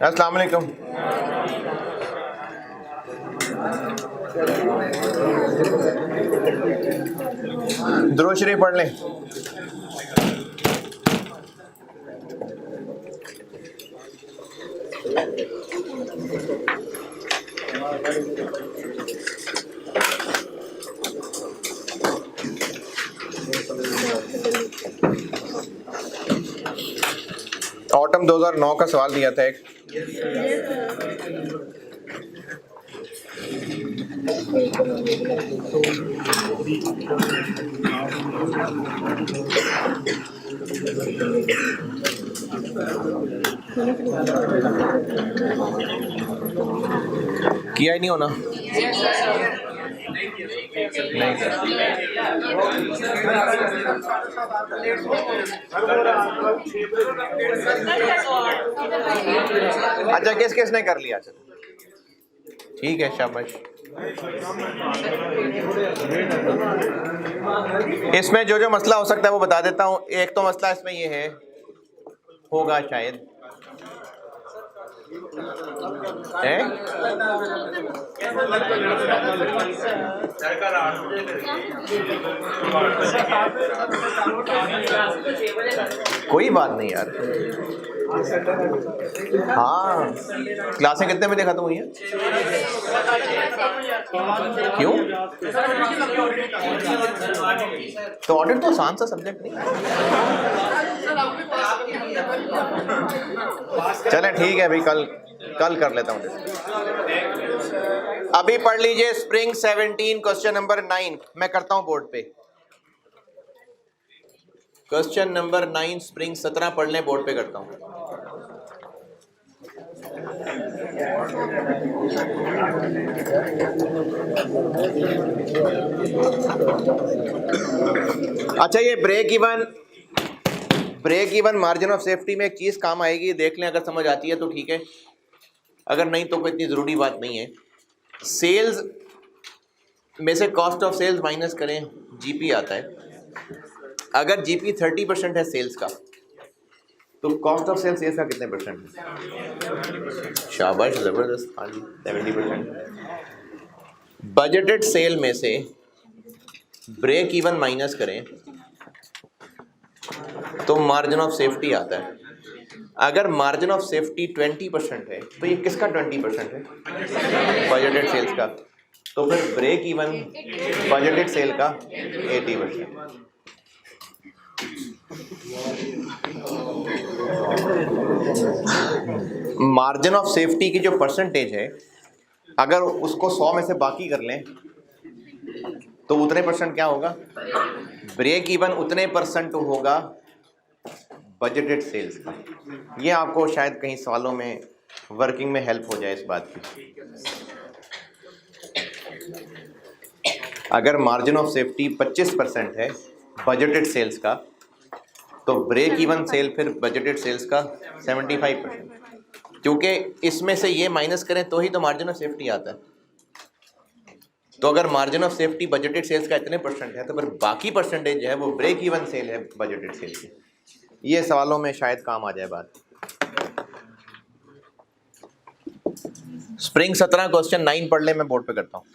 अस्सलाम वालेकुम। दुरूद शरीफ पढ़ लें। ऑटम 2009 का सवाल दिया था एक। किया ही नहीं होना। नहीं अच्छा, किस ने कर लिया? चलो ठीक है, शाबाश। इसमें जो मसला हो सकता है वो बता देता हूँ। एक तो मसला इसमें ये है, होगा शायद है? कोई बात नहीं यार। हाँ, क्लासें कितने बजे खत्म हुई हैं? क्यों? तो ऑडिट तो आसान सा सब्जेक्ट नहीं। चलें ठीक है भाई, कल कर लेता हूँ। अभी पढ़ लीजिए स्प्रिंग 17 क्वेश्चन नंबर 9। मैं करता हूँ बोर्ड पे। क्वेश्चन नंबर 9 स्प्रिंग 17 पढ़ लें, बोर्ड पे करता हूँ। अच्छा, ये break even margin of safety में एक चीज काम आएगी, देख लें। अगर समझ आती है तो ठीक है, अगर नहीं तो कोई इतनी जरूरी बात नहीं है। सेल्स में से कॉस्ट ऑफ सेल्स माइनस करें, जीपी आता है। अगर जीपी 30% है सेल्स का, तो कॉस्ट ऑफ सेल्स सेल्स का कितने परसेंट है? शाबाश, जबरदस्त। हाँ जी, 70%। बजटेड सेल में से ब्रेक इवन माइनस करें तो मार्जिन ऑफ सेफ्टी आता है। अगर मार्जिन ऑफ सेफ्टी 20% है तो ये किसका 20% है? बजटेड सेल्स का। तो फिर ब्रेक इवन बजटेड सेल का 80%। मार्जिन ऑफ सेफ्टी की जो परसेंटेज है, अगर उसको 100 में से बाकी कर लें तो उतने परसेंट क्या होगा? ब्रेक इवन उतने परसेंट होगा बजटेड सेल्स का। ये आपको शायद कहीं सवालों में वर्किंग में हेल्प हो जाए इस बात की। अगर मार्जिन ऑफ सेफ्टी 25% है बजटेड सेल्स का, तो ब्रेक इवन सेल फिर बजटेड सेल्स का 75%। क्योंकि इसमें से ये माइनस करें तो ही तो मार्जिन ऑफ सेफ्टी आता है। तो अगर margin of safety budgeted sales का इतने परसेंट है, तो फिर बाकी परसेंटेज जो है वो ब्रेक इवन सेल है बजटेड सेल की। ये सवालों में शायद काम आ जाए बात। स्प्रिंग 17 क्वेश्चन 9 पढ़ ले, मैं बोर्ड पे करता हूँ।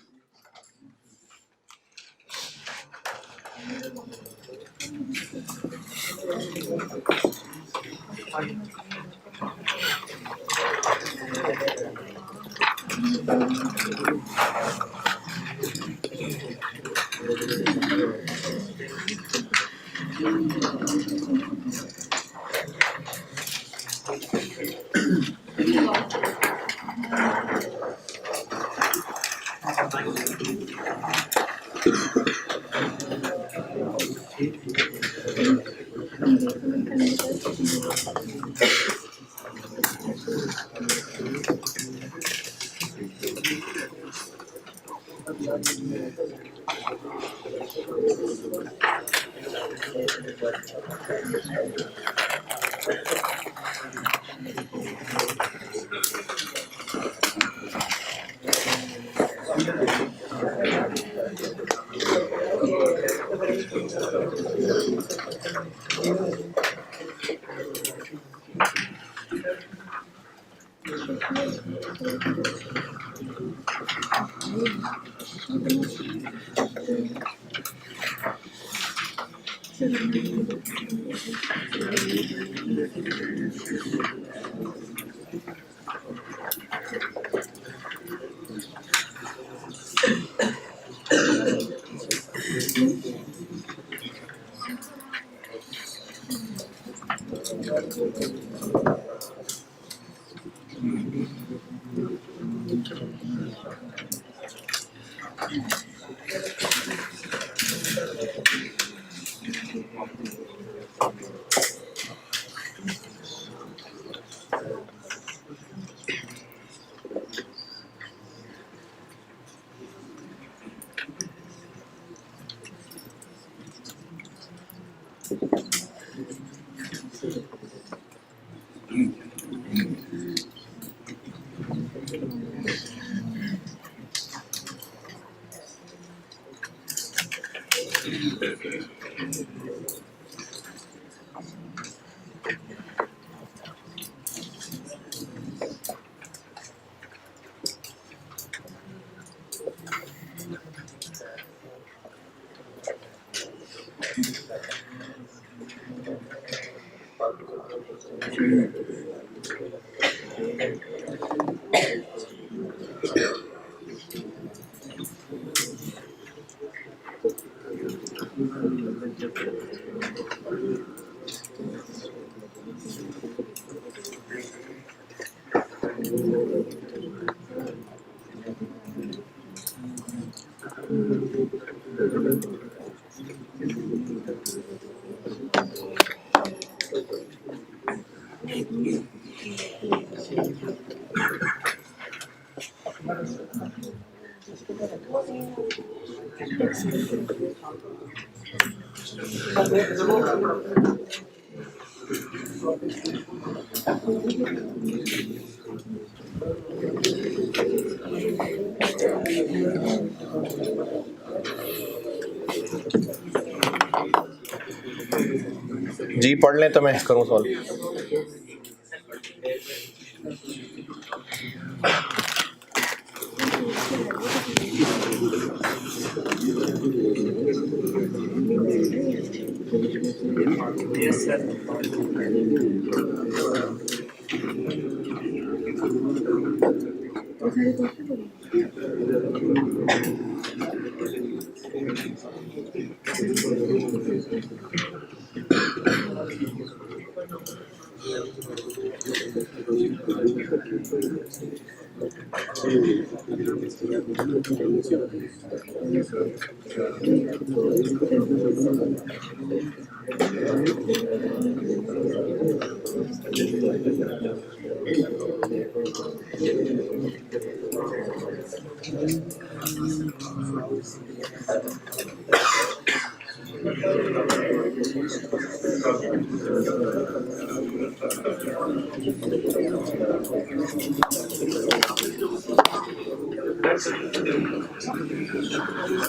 जी पढ़ लें तो मैं करूँ सॉल्व।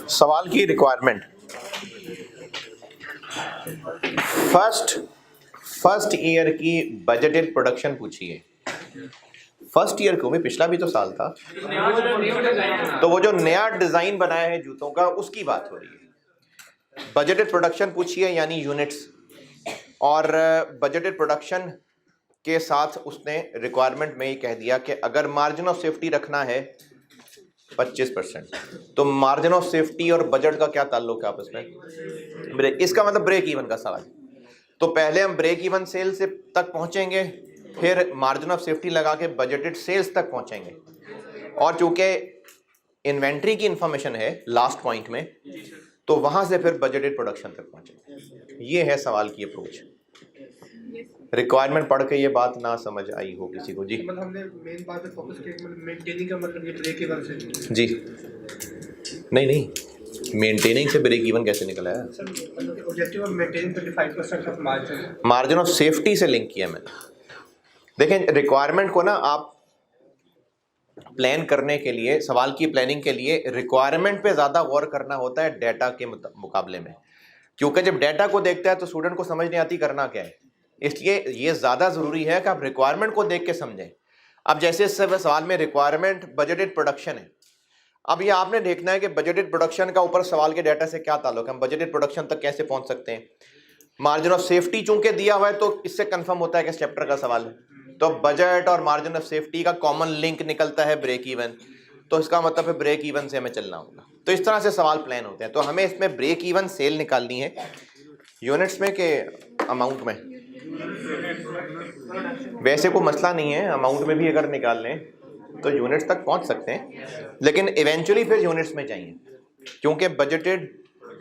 सवाल की रिक्वायरमेंट, फर्स्ट ईयर की बजटेड प्रोडक्शन पूछी है। फर्स्ट ईयर को भी, पिछला भी तो साल था, तो वो जो नया डिजाइन बनाया है जूतों का उसकी बात हो रही है। बजटेड प्रोडक्शन पूछी है यानी यूनिट्स, और बजटेड प्रोडक्शन के साथ उसने रिक्वायरमेंट में ही कह दिया कि अगर मार्जिन ऑफ सेफ्टी रखना है 25%, तो मार्जिन ऑफ सेफ्टी और बजट का क्या ताल्लुक है आपस में? इसका मतलब ब्रेक इवन का सवाल। तो पहले हम ब्रेक इवन सेल से तक पहुंचेंगे, फिर मार्जिन ऑफ सेफ्टी लगा के बजटेड सेल्स तक पहुंचेंगे, और चूंकि इन्वेंट्री की इंफॉर्मेशन है लास्ट पॉइंट में, तो वहां से फिर बजटेड प्रोडक्शन तक पहुंचेंगे। ये है सवाल की अप्रोच। रिक्वायरमेंट पढ़ के ये बात ना समझ आई हो किसी को? जी मतलब हमने मेन बात पे फोकस किया, मतलब मेंटेनिंग का मतलब ये ब्रेक इवन से। जी नहीं, मेंटेनिंग से ब्रेक इवन कैसे निकला है? सर मतलब objective of maintaining 25% of margin, margin of safety से लिंक किया मैंने। देखें, रिक्वायरमेंट को ना आप प्लान करने के लिए, सवाल की प्लानिंग के लिए रिक्वायरमेंट पे ज़्यादा गौर करना होता है डेटा के मुकाबले में। क्योंकि जब डाटा को देखता है तो स्टूडेंट को समझ नहीं आती करना क्या है। इसलिए ये ज़्यादा ज़रूरी है कि आप रिक्वायरमेंट को देख के समझें। अब जैसे इस सवाल में रिक्वायरमेंट बजटेड प्रोडक्शन है, अब ये आपने देखना है कि बजटेड प्रोडक्शन का ऊपर सवाल के डाटा से क्या ताल्लुक है, हम बजटेड प्रोडक्शन तक कैसे पहुंच सकते हैं। मार्जिन ऑफ सेफ्टी चूंकि दिया हुआ है तो इससे कंफर्म होता है कि इस चैप्टर का सवाल है, तो बजट और मार्जिन ऑफ सेफ्टी का कॉमन लिंक निकलता है ब्रेक इवन, तो इसका मतलब है ब्रेक इवन से हमें चलना होगा। तो इस तरह से सवाल प्लान होते हैं। तो हमें इसमें ब्रेक इवन सेल निकालनी है यूनिट्स में के अमाउंट में, वैसे कोई मसला नहीं है, अमाउंट में भी अगर निकाल लें तो यूनिट्स तक पहुंच सकते हैं, लेकिन इवेंचुअली फिर यूनिट्स में चाहिए, क्योंकि बजटेड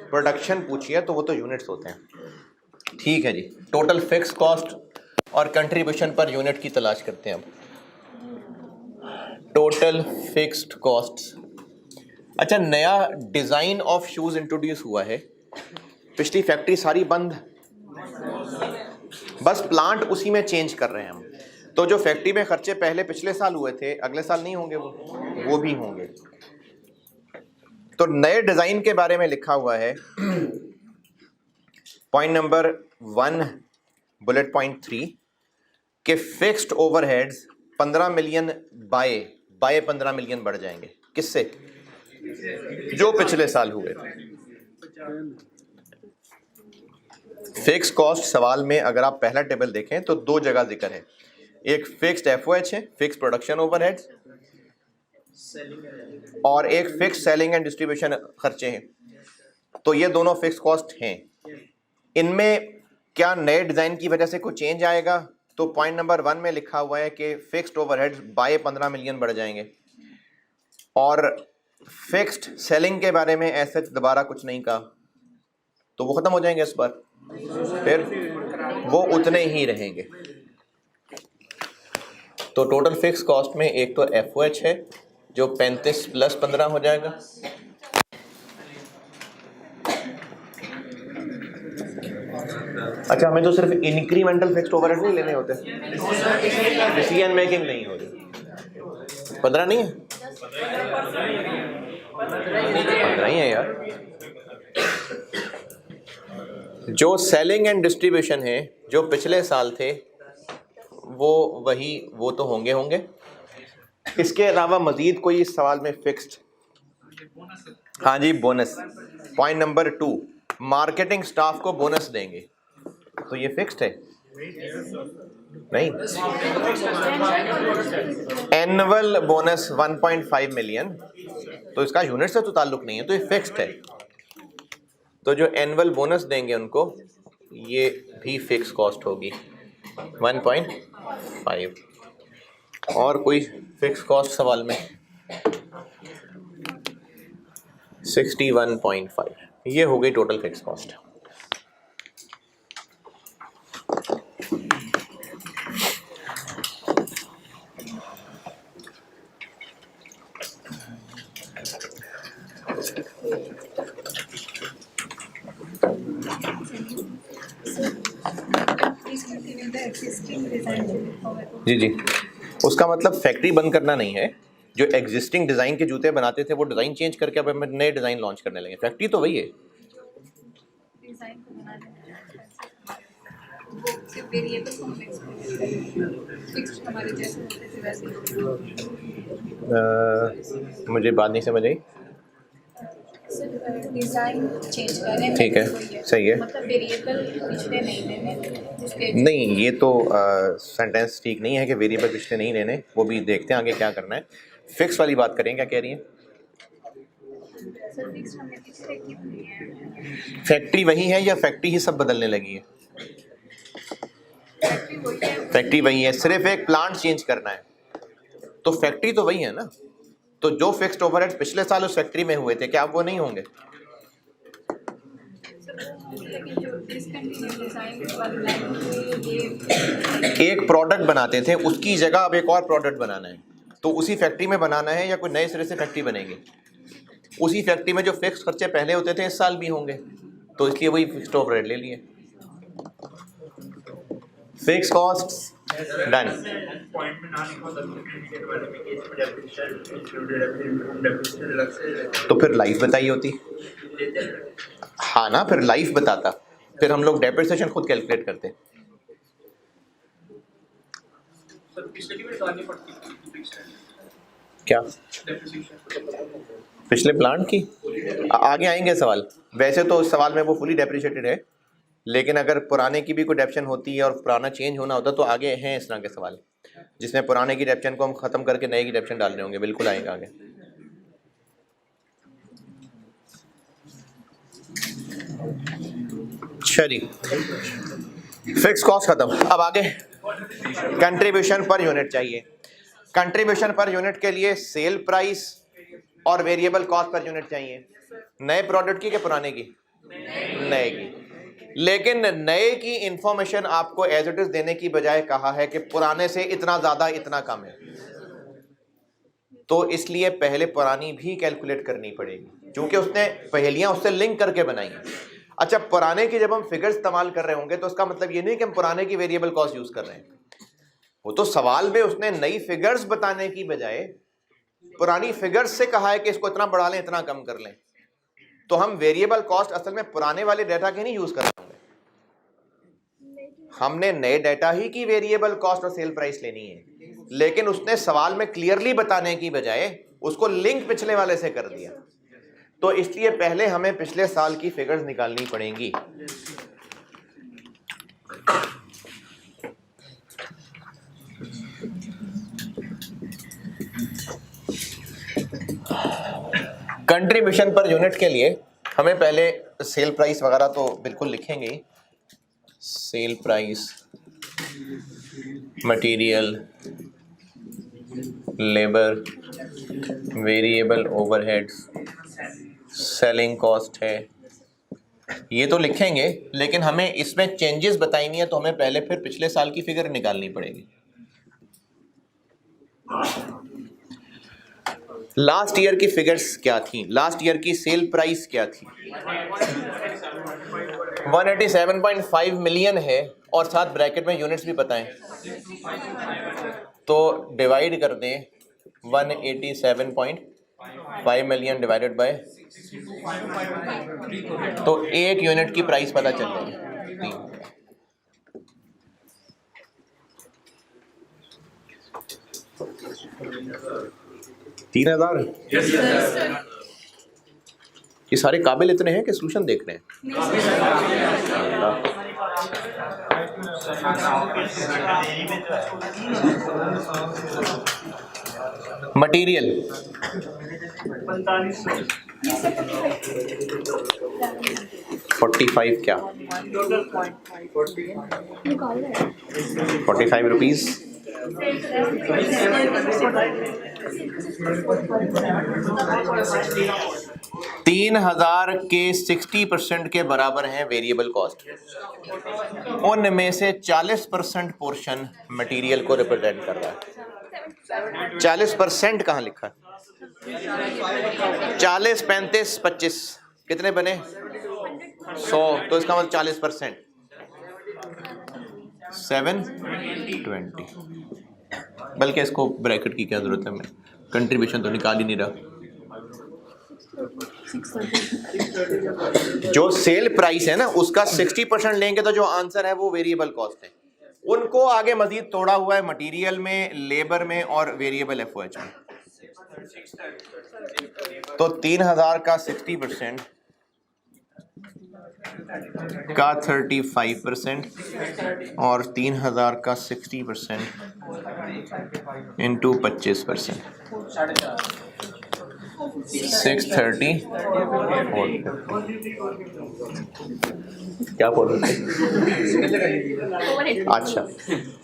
प्रोडक्शन पूछिए तो वो तो यूनिट्स होते हैं। ठीक है जी, टोटल फिक्स कॉस्ट और कंट्रीब्यूशन पर यूनिट की तलाश करते हैं अब। Total fixed costs. अच्छा, नया डिज़ाइन ऑफ शूज़ इंट्रोड्यूस हुआ है, पिछली फैक्ट्री सारी बंद, बस प्लांट उसी में चेंज कर रहे हैं हम। तो जो फैक्ट्री में खर्चे पहले पिछले साल हुए थे अगले साल नहीं होंगे, वो भी होंगे। तो नए डिज़ाइन के बारे में लिखा हुआ है पॉइंट नंबर 1 बुलेट पॉइंट 3 के fixed overheads 15 million bye 15 million बढ़ जाएंगे। किससे? जो पिछले साल हुए थे। फिक्स कॉस्ट सवाल में अगर आप पहला टेबल देखें तो दो जगह जिक्र है, एक फिक्स्ड एफओएच है, फिक्स प्रोडक्शन ओवरहेड्स, और एक फिक्स सेलिंग एंड डिस्ट्रीब्यूशन खर्चे हैं। तो ये दोनों फिक्स कॉस्ट हैं। इनमें क्या नए डिज़ाइन की वजह से कुछ चेंज आएगा? तो पॉइंट नंबर 1 में लिखा हुआ है कि फिक्स्ड ओवरहेड्स बाय 15 मिलियन बढ़ जाएंगे, और फिक्स्ड सेलिंग के बारे में ऐसे दोबारा कुछ नहीं कहा, तो वो ख़त्म हो जाएंगे इस बार, फिर वो उतने ही रहेंगे। तो टोटल फिक्स कॉस्ट में एक तो एफओएच है जो 35 प्लस 15 हो जाएगा, अच्छा हमें तो सिर्फ इंक्रीमेंटल फिक्स्ड ओवरहेड नहीं लेने होते, डिसीजन मेकिंग नहीं होती। 15 नहीं है, 15 ही है यार। जो सेलिंग एंड डिस्ट्रीब्यूशन है जो पिछले साल थे वो तो होंगे। इसके अलावा मजीद कोई इस सवाल में फिक्स्ड? हाँ जी, bonus. Point number 2, marketing staff को बोनस देंगे, तो ये फिक्स्ड है? नहीं। एनुअल बोनस 1.5 मिलियन, तो इसका यूनिट से तो ताल्लुक नहीं है, तो ये फिक्स्ड है। तो जो एनुअल बोनस देंगे उनको, ये भी फिक्स कॉस्ट होगी 1.5। और कोई फिक्स कॉस्ट सवाल में? 61.5, ये हो गई टोटल फिक्स कॉस्ट। जी, उसका मतलब फैक्ट्री बंद करना नहीं है, जो एग्जिस्टिंग डिज़ाइन के जूते बनाते थे वो डिज़ाइन चेंज करके अब हम नए डिज़ाइन लॉन्च करने लगे। फैक्ट्री तो वही है। मुझे बात नहीं समझ आई। डिजाइन चेंज करें, ठीक है, सही है। मतलब वेरिएबल पिछले नहीं लेने, नहीं, ये तो सेंटेंस ठीक नहीं है कि वेरिएबल पिछले नहीं लेने, वो भी देखते हैं आगे क्या करना है। फिक्स वाली बात करें, क्या कह रही हैं? फैक्ट्री वही है या फैक्ट्री ही सब बदलने लगी है? फैक्ट्री वही है, सिर्फ एक प्लांट चेंज करना है, तो फैक्ट्री तो वही है ना। तो जो फिक्स्ड ओवरहेड्स पिछले साल उस फैक्ट्री में हुए थे, क्या अब वो नहीं होंगे? एक प्रोडक्ट बनाते थे, उसकी जगह अब एक और प्रोडक्ट बनाना है, तो उसी फैक्ट्री में बनाना है या कोई नए सिरे से फैक्ट्री बनेगी? उसी फैक्ट्री में जो फिक्स खर्चे पहले होते थे इस साल भी होंगे, तो इसलिए वही फिक्स्ड ओवरहेड ले लिए। Fix cost done. तो फिर लाइफ बताई होती, हाँ ना, फिर लाइफ बताता, फिर हम लोग डेप्रिसिएशन खुद कैलकुलेट करते। सर पिछले की भी निकालनी पड़ती है क्या डेप्रिसिएशन। पिछले प्लांट की? आगे आएंगे सवाल। वैसे तो उस सवाल में वो फुली डेप्रिशिएटेड है, लेकिन अगर पुराने की भी कोई डेप्शन होती है और पुराना चेंज होना होता तो आगे हैं इस तरह के सवाल, जिसमें पुराने की डेप्शन को हम खत्म करके नए की डेप्शन डालने होंगे। बिल्कुल आएंगे आगे। चलिए, फिक्स कॉस्ट खत्म। अब आगे कंट्रीब्यूशन पर यूनिट चाहिए। कंट्रीब्यूशन पर यूनिट के लिए सेल प्राइस और वेरिएबल कॉस्ट पर यूनिट चाहिए। नए प्रोडक्ट की कि पुराने की? नए की। लेकिन नए की इंफॉर्मेशन आपको एज इट इज देने की बजाय कहा है कि पुराने से इतना ज्यादा इतना कम है, तो इसलिए पहले पुरानी भी कैलकुलेट करनी पड़ेगी, क्योंकि उसने पहेलियां उससे लिंक करके बनाई हैं। अच्छा, पुराने की जब हम फिगर्स इस्तेमाल कर रहे होंगे तो उसका मतलब ये नहीं कि हम पुराने की वेरिएबल कॉस्ट यूज कर रहे हैं। वो तो सवाल में उसने नई फिगर्स बताने की बजाय पुरानी फिगर्स से कहा है कि इसको इतना बढ़ा लें इतना कम कर लें, तो हम वेरिएबल कॉस्ट असल में पुराने वाले डाटा के नहीं यूज कर रहे होंगे, हमने नए डाटा ही की वेरिएबल कॉस्ट और सेल प्राइस लेनी है। लेकिन उसने सवाल में क्लियरली बताने की बजाय उसको लिंक पिछले वाले से कर दिया, तो इसलिए पहले हमें पिछले साल की फिगर्स निकालनी पड़ेंगी। कंट्रीब्यूशन पर यूनिट के लिए हमें पहले सेल प्राइस वगैरह तो बिल्कुल लिखेंगे ही। Sale price, material, labour, variable overheads, selling cost है, ये तो लिखेंगे। लेकिन हमें इसमें चेंजेस बतानी है तो हमें पहले फिर पिछले साल की फिगर निकालनी पड़ेगी। लास्ट ईयर की फिगर्स क्या थी? लास्ट ईयर की सेल प्राइस क्या थी? 187.5 मिलियन है और साथ ब्रैकेट में यूनिट्स भी पता है, तो डिवाइड कर दें 187.5 मिलियन डिवाइडेड बाय, तो एक यूनिट की प्राइस पता चल जाएगी 3,000। ये सारे काबिल इतने हैं कि सोल्यूशन देख रहे हैं। मटेरियल 45 क्या? 45 रुपीज। 3,000 के 60% के बराबर है वेरिएबल कॉस्ट। उनमें से 40% पोर्शन मटेरियल को रिप्रेजेंट कर रहा है। 40% कहाँ लिखा है? 40, 35, 25 कितने बने? 100, तो इसका मतलब 40%, 720। बल्कि इसको ब्रैकेट की क्या जरूरत है, मैं कंट्रीब्यूशन तो निकाल ही नहीं रहा। जो सेल प्राइस है ना उसका 60% लेंगे तो जो आंसर है वो वेरिएबल कॉस्ट है। उनको आगे मजीद तोड़ा हुआ है मटेरियल में, लेबर में और वेरिएबल एफओएच में। तो 3,000 का 60% का 35% और 3,000 का 60% इंटू 25%, 630। क्या बोल रहे थे? अच्छा,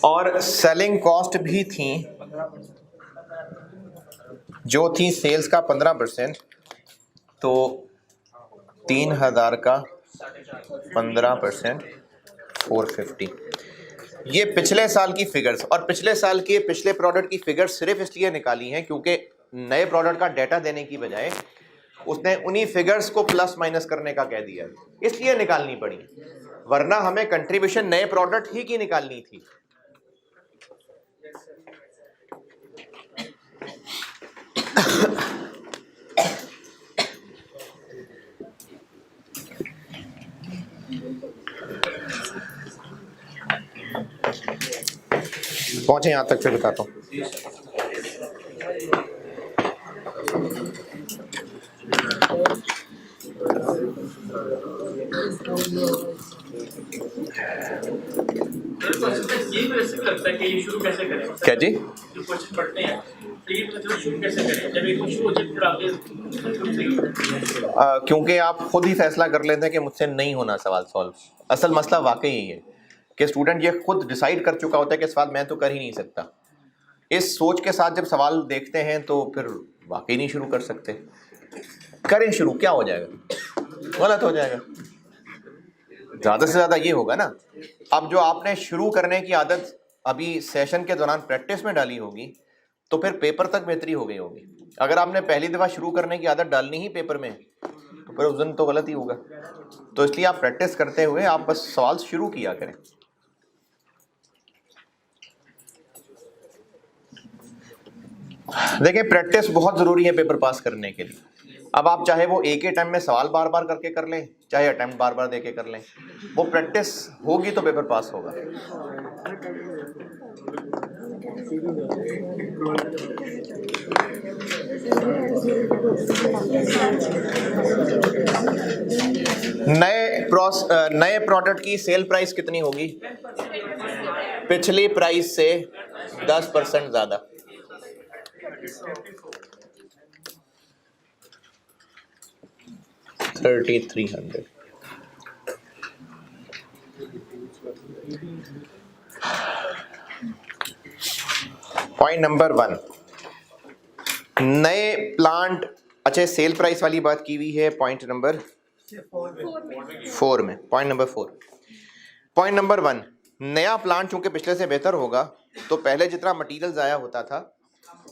और सेलिंग कॉस्ट भी थी जो थी सेल्स का 15%, तो 3,000 का 15% 450। ये पिछले साल की फिगर्स, और पिछले साल के पिछले प्रोडक्ट की फिगर्स सिर्फ इसलिए निकाली हैं क्योंकि नए प्रोडक्ट का डाटा देने की बजाय उसने उन्हीं फिगर्स को प्लस माइनस करने का कह दिया, इसलिए निकालनी पड़ी, वरना हमें कंट्रीब्यूशन नए प्रोडक्ट ही की निकालनी थी। पहुंचे यहाँ तक फिर बताता हूँ। ये वैसे लगता है कि ये शुरू कैसे करें? क्या जी? जो क्वेश्चन पढ़ते हैं तो ये मतलब शुरू कैसे करें? जब एक शुरू हो जाए फिर आगे क्योंकि आप खुद ही फैसला कर लेते हैं कि मुझसे नहीं होना सवाल सॉल्व। असल मसला वाकई यही है कि स्टूडेंट ये खुद डिसाइड कर चुका होता है कि सवाल मैं तो कर ही नहीं सकता। इस सोच के साथ जब सवाल देखते हैं तो फिर वाकई नहीं शुरू कर सकते। करें शुरू, क्या हो जाएगा? गलत हो जाएगा। ज़्यादा से ज़्यादा ये होगा ना। अब जो आपने शुरू करने की आदत अभी सेशन के दौरान प्रैक्टिस में डाली होगी तो फिर पेपर तक बेहतरी हो गई होगी। अगर आपने पहली दफ़ा शुरू करने की आदत डालनी ही पेपर में तो फिर उस दिन तो गलत ही होगा। तो इसलिए आप प्रैक्टिस करते हुए आप बस सवाल शुरू किया करें। देखिए, प्रैक्टिस बहुत ज़रूरी है पेपर पास करने के लिए। अब आप चाहे वो एक ही टाइम में सवाल बार बार करके कर लें, चाहे अटेम्प्ट बार बार देके कर लें, वो प्रैक्टिस होगी तो पेपर पास होगा। नए प्रोडक्ट की सेल प्राइस कितनी होगी? पिछली प्राइस से 10% ज़्यादा। $3,300। पॉइंट नंबर 1, नए प्लांट। अच्छा, सेल प्राइस वाली बात की हुई है पॉइंट नंबर 4 में। पॉइंट नंबर 4, पॉइंट नंबर 1, नया प्लांट चूंकि पिछले से बेहतर होगा तो पहले जितना मटेरियल ज़ाया होता था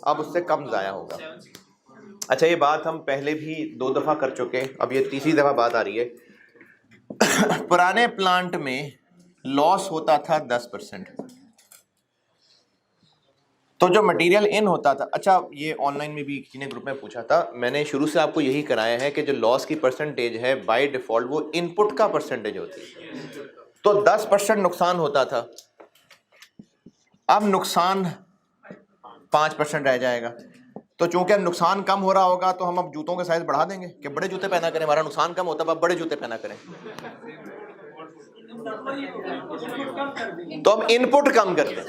अब उससे कम ज़ाया होगा। अच्छा, ये बात हम पहले भी 2 दफ़ा कर चुके, अब ये तीसरी दफ़ा बात आ रही है। पुराने प्लांट में लॉस होता था 10%। तो जो मटेरियल इन होता था, अच्छा ये ऑनलाइन में भी किसी ने ग्रुप में पूछा था, मैंने शुरू से आपको यही कराया है कि जो लॉस की परसेंटेज है बाय डिफ़ॉल्ट वो इनपुट का परसेंटेज होती है। तो 10% नुकसान होता था, अब नुकसान 5% रह जाएगा। तो चूंकि अब नुकसान कम हो रहा होगा तो हम अब जूतों के साइज बढ़ा देंगे कि बड़े जूते पहना करें, हमारा नुकसान कम होता है, अब बड़े जूते पहना करें। तो अब इनपुट कम कर दें।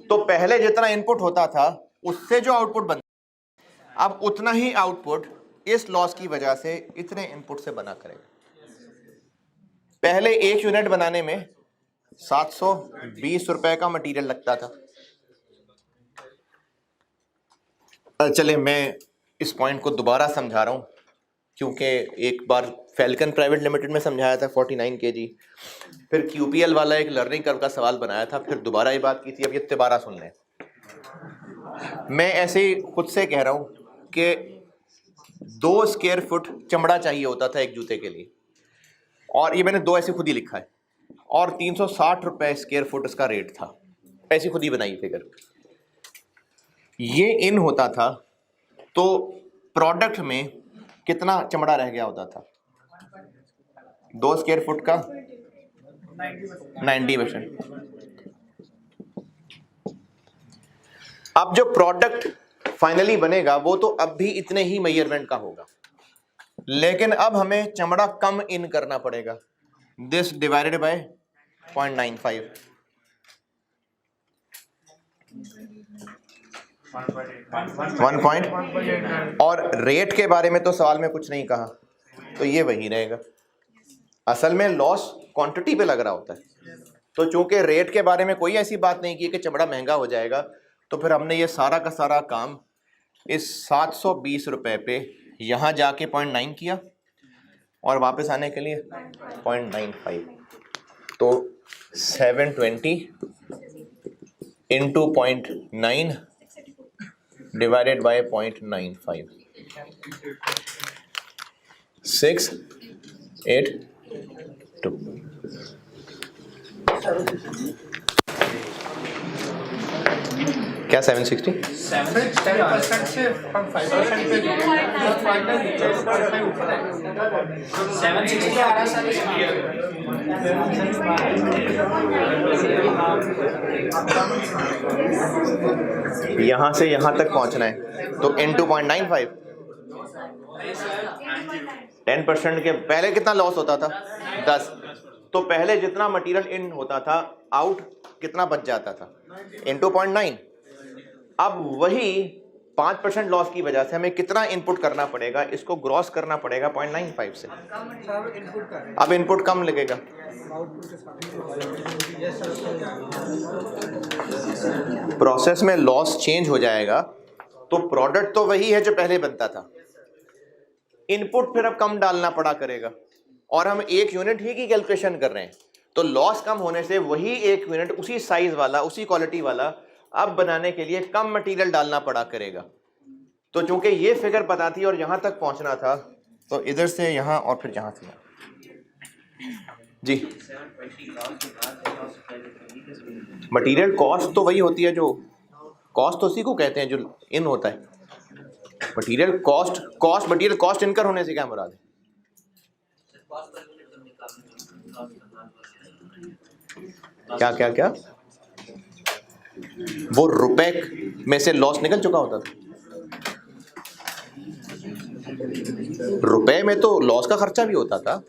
तो पहले जितना इनपुट होता था उससे जो आउटपुट बनता, अब उतना ही आउटपुट इस लॉस की वजह से इतने इनपुट से बना करेगा। पहले 1 यूनिट बनाने में 720 रुपए का मटेरियल लगता था। चले मैं इस पॉइंट को दोबारा समझा रहा हूँ क्योंकि एक बार फैल्कन प्राइवेट लिमिटेड में समझाया था 49 kg, फिर QPL वाला एक लर्निंग कर्व का सवाल बनाया था, फिर दोबारा ये बात की थी, अब ये दोबारा सुन लें। मैं ऐसे ही खुद से कह रहा हूँ कि 2 स्क्वायर फुट चमड़ा चाहिए होता था एक जूते के लिए, और ये मैंने 2 ऐसे खुद ही लिखा है, और 360 रुपये स्क्वायर फुट इसका रेट था, ऐसी खुद ही बनाई फिगर। ये इन होता था तो प्रोडक्ट में कितना चमड़ा रह गया होता था? 2 स्क्वायर फुट का 90%। अब जो प्रोडक्ट फाइनली बनेगा वो तो अब भी इतने ही मेजरमेंट का होगा, लेकिन अब हमें चमड़ा कम इन करना पड़ेगा। This divided by 0.95, 1 point. और रेट के बारे में तो सवाल में कुछ नहीं कहा, तो ये वही रहेगा। असल में लॉस क्वांटिटी पे लग रहा होता है, तो चूंकि रेट के बारे में कोई ऐसी बात नहीं की कि चमड़ा महंगा हो जाएगा, तो फिर हमने ये सारा का सारा काम इस 720 रुपए पे यहाँ जाके 0.9 किया और वापस आने के लिए 0.95, तो 720 इंटू 0.9 डिवाइडेड बाय 0.95, 682। क्या 760? 10% से हम 5% पे 760 आ रहा यहाँ से यहाँ तक पहुँचना है तो इन 2.95 10% के पहले कितना लॉस होता था 10, तो पहले जितना मटेरियल इन होता था आउट कितना बच जाता था इन 2.9। अब वही 5% लॉस की वजह से हमें कितना इनपुट करना पड़ेगा, इसको ग्रॉस करना पड़ेगा 0.95 से। अब इनपुट कम लगेगा, प्रोसेस में लॉस चेंज हो जाएगा, तो प्रोडक्ट तो वही है जो पहले बनता था, इनपुट फिर अब कम डालना पड़ा करेगा, और हम 1 यूनिट ही की कैलकुलेशन कर रहे हैं, तो लॉस कम होने से वही 1 यूनिट उसी साइज वाला उसी क्वालिटी वाला अब बनाने के लिए कम मटेरियल डालना पड़ा करेगा। तो चूंकि ये फिगर पता थी और यहाँ तक पहुँचना था, तो इधर से यहाँ और फिर यहाँ से यहाँ। जी मटेरियल कॉस्ट तो वही होती है, जो कॉस्ट तो उसी को कहते हैं जो इन होता है। Material cost material cost incur होने से क्या मुराद है? क्या क्या क्या वो रुपए में से लॉस निकल चुका होता था, रुपए में तो लॉस का खर्चा भी होता था।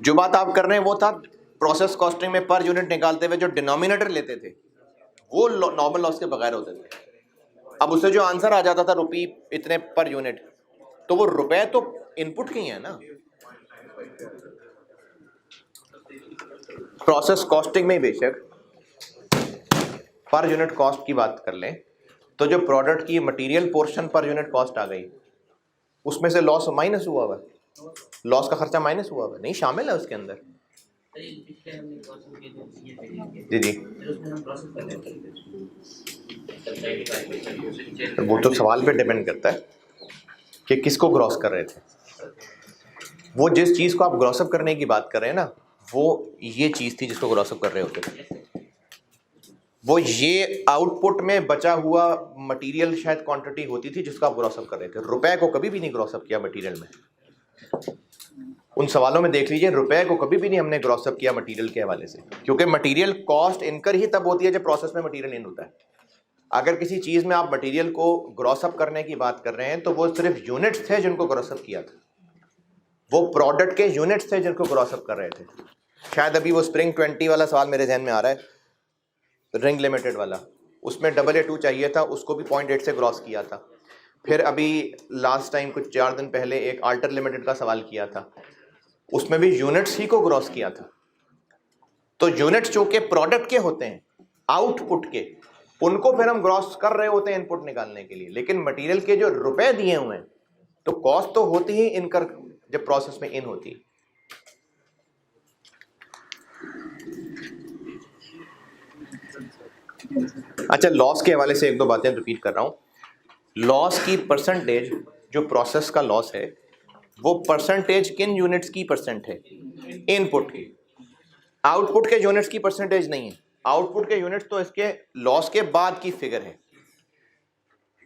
जो बात आप कर रहे हैं वो था प्रोसेस कॉस्टिंग में पर यूनिट निकालते हुए जो डिनोमिनेटर लेते थे वो नॉर्मल लॉस के बगैर होते थे। अब उससे जो आंसर आ जाता था रुपये इतने पर यूनिट, तो वो रुपए तो इनपुट के ही है ना। प्रोसेस कॉस्टिंग में बेशक पर यूनिट कॉस्ट की बात कर लें, तो जो प्रोडक्ट की material portion per unit cost आ गई, उसमें से लॉस माइनस हुआ हुआ, लॉस का खर्चा माइनस हुआ हुआ, नहीं शामिल है उसके अंदर। जी जी वो तो सवाल पे डिपेंड करता है कि किसको ग्रॉस कर रहे थे। वो जिस चीज़ को आप ग्रॉसअप करने की बात कर रहे हैं ना, वो ये चीज़ थी जिसको ग्रॉसअप कर रहे होते थे। वो ये आउटपुट में बचा हुआ मटेरियल शायद क्वांटिटी होती थी जिसको आप ग्रॉसअप कर रहे थे। रुपए को कभी भी नहीं ग्रॉसअप किया मटेरियल में। उन सवालों में देख लीजिए, रुपए को कभी भी नहीं हमने ग्रॉसअप किया मटेरियल के हवाले से, क्योंकि मटेरियल कॉस्ट इनकर ही तब होती है जब प्रोसेस में मटेरियल इन होता है। अगर किसी चीज़ में आप मटेरियल को ग्रॉसअप करने की बात कर रहे हैं तो वो सिर्फ यूनिट्स थे जिनको ग्रॉसअप किया था, वो प्रोडक्ट के यूनिट्स थे जिनको ग्रॉसअप कर रहे थे। शायद अभी वो स्प्रिंग 20 वाला सवाल मेरे जहन में आ रहा है, रिंग लिमिटेड वाला, उसमें AA2 चाहिए था, उसको भी 0.8 से ग्रॉस किया था। फिर अभी लास्ट टाइम कुछ 4 दिन पहले एक आल्टर लिमिटेड का सवाल किया था, उसमें भी यूनिट्स ही को ग्रॉस किया था। तो यूनिट्स जो के प्रोडक्ट के होते हैं, आउटपुट के, उनको फिर हम ग्रॉस कर रहे होते हैं इनपुट निकालने के लिए। लेकिन मटेरियल के जो रुपए दिए हुए हैं, तो कॉस्ट तो होती ही इनकर जब प्रोसेस में इन होती। अच्छा, लॉस के हवाले से 1-2 बातें रिपीट कर रहा हूं। लॉस की परसेंटेज, जो प्रोसेस का लॉस है, वो परसेंटेज किन यूनिट्स की परसेंट है? इनपुट की। आउटपुट के यूनिट्स की परसेंटेज नहीं है। आउटपुट के यूनिट्स तो इसके लॉस के बाद की फिगर है।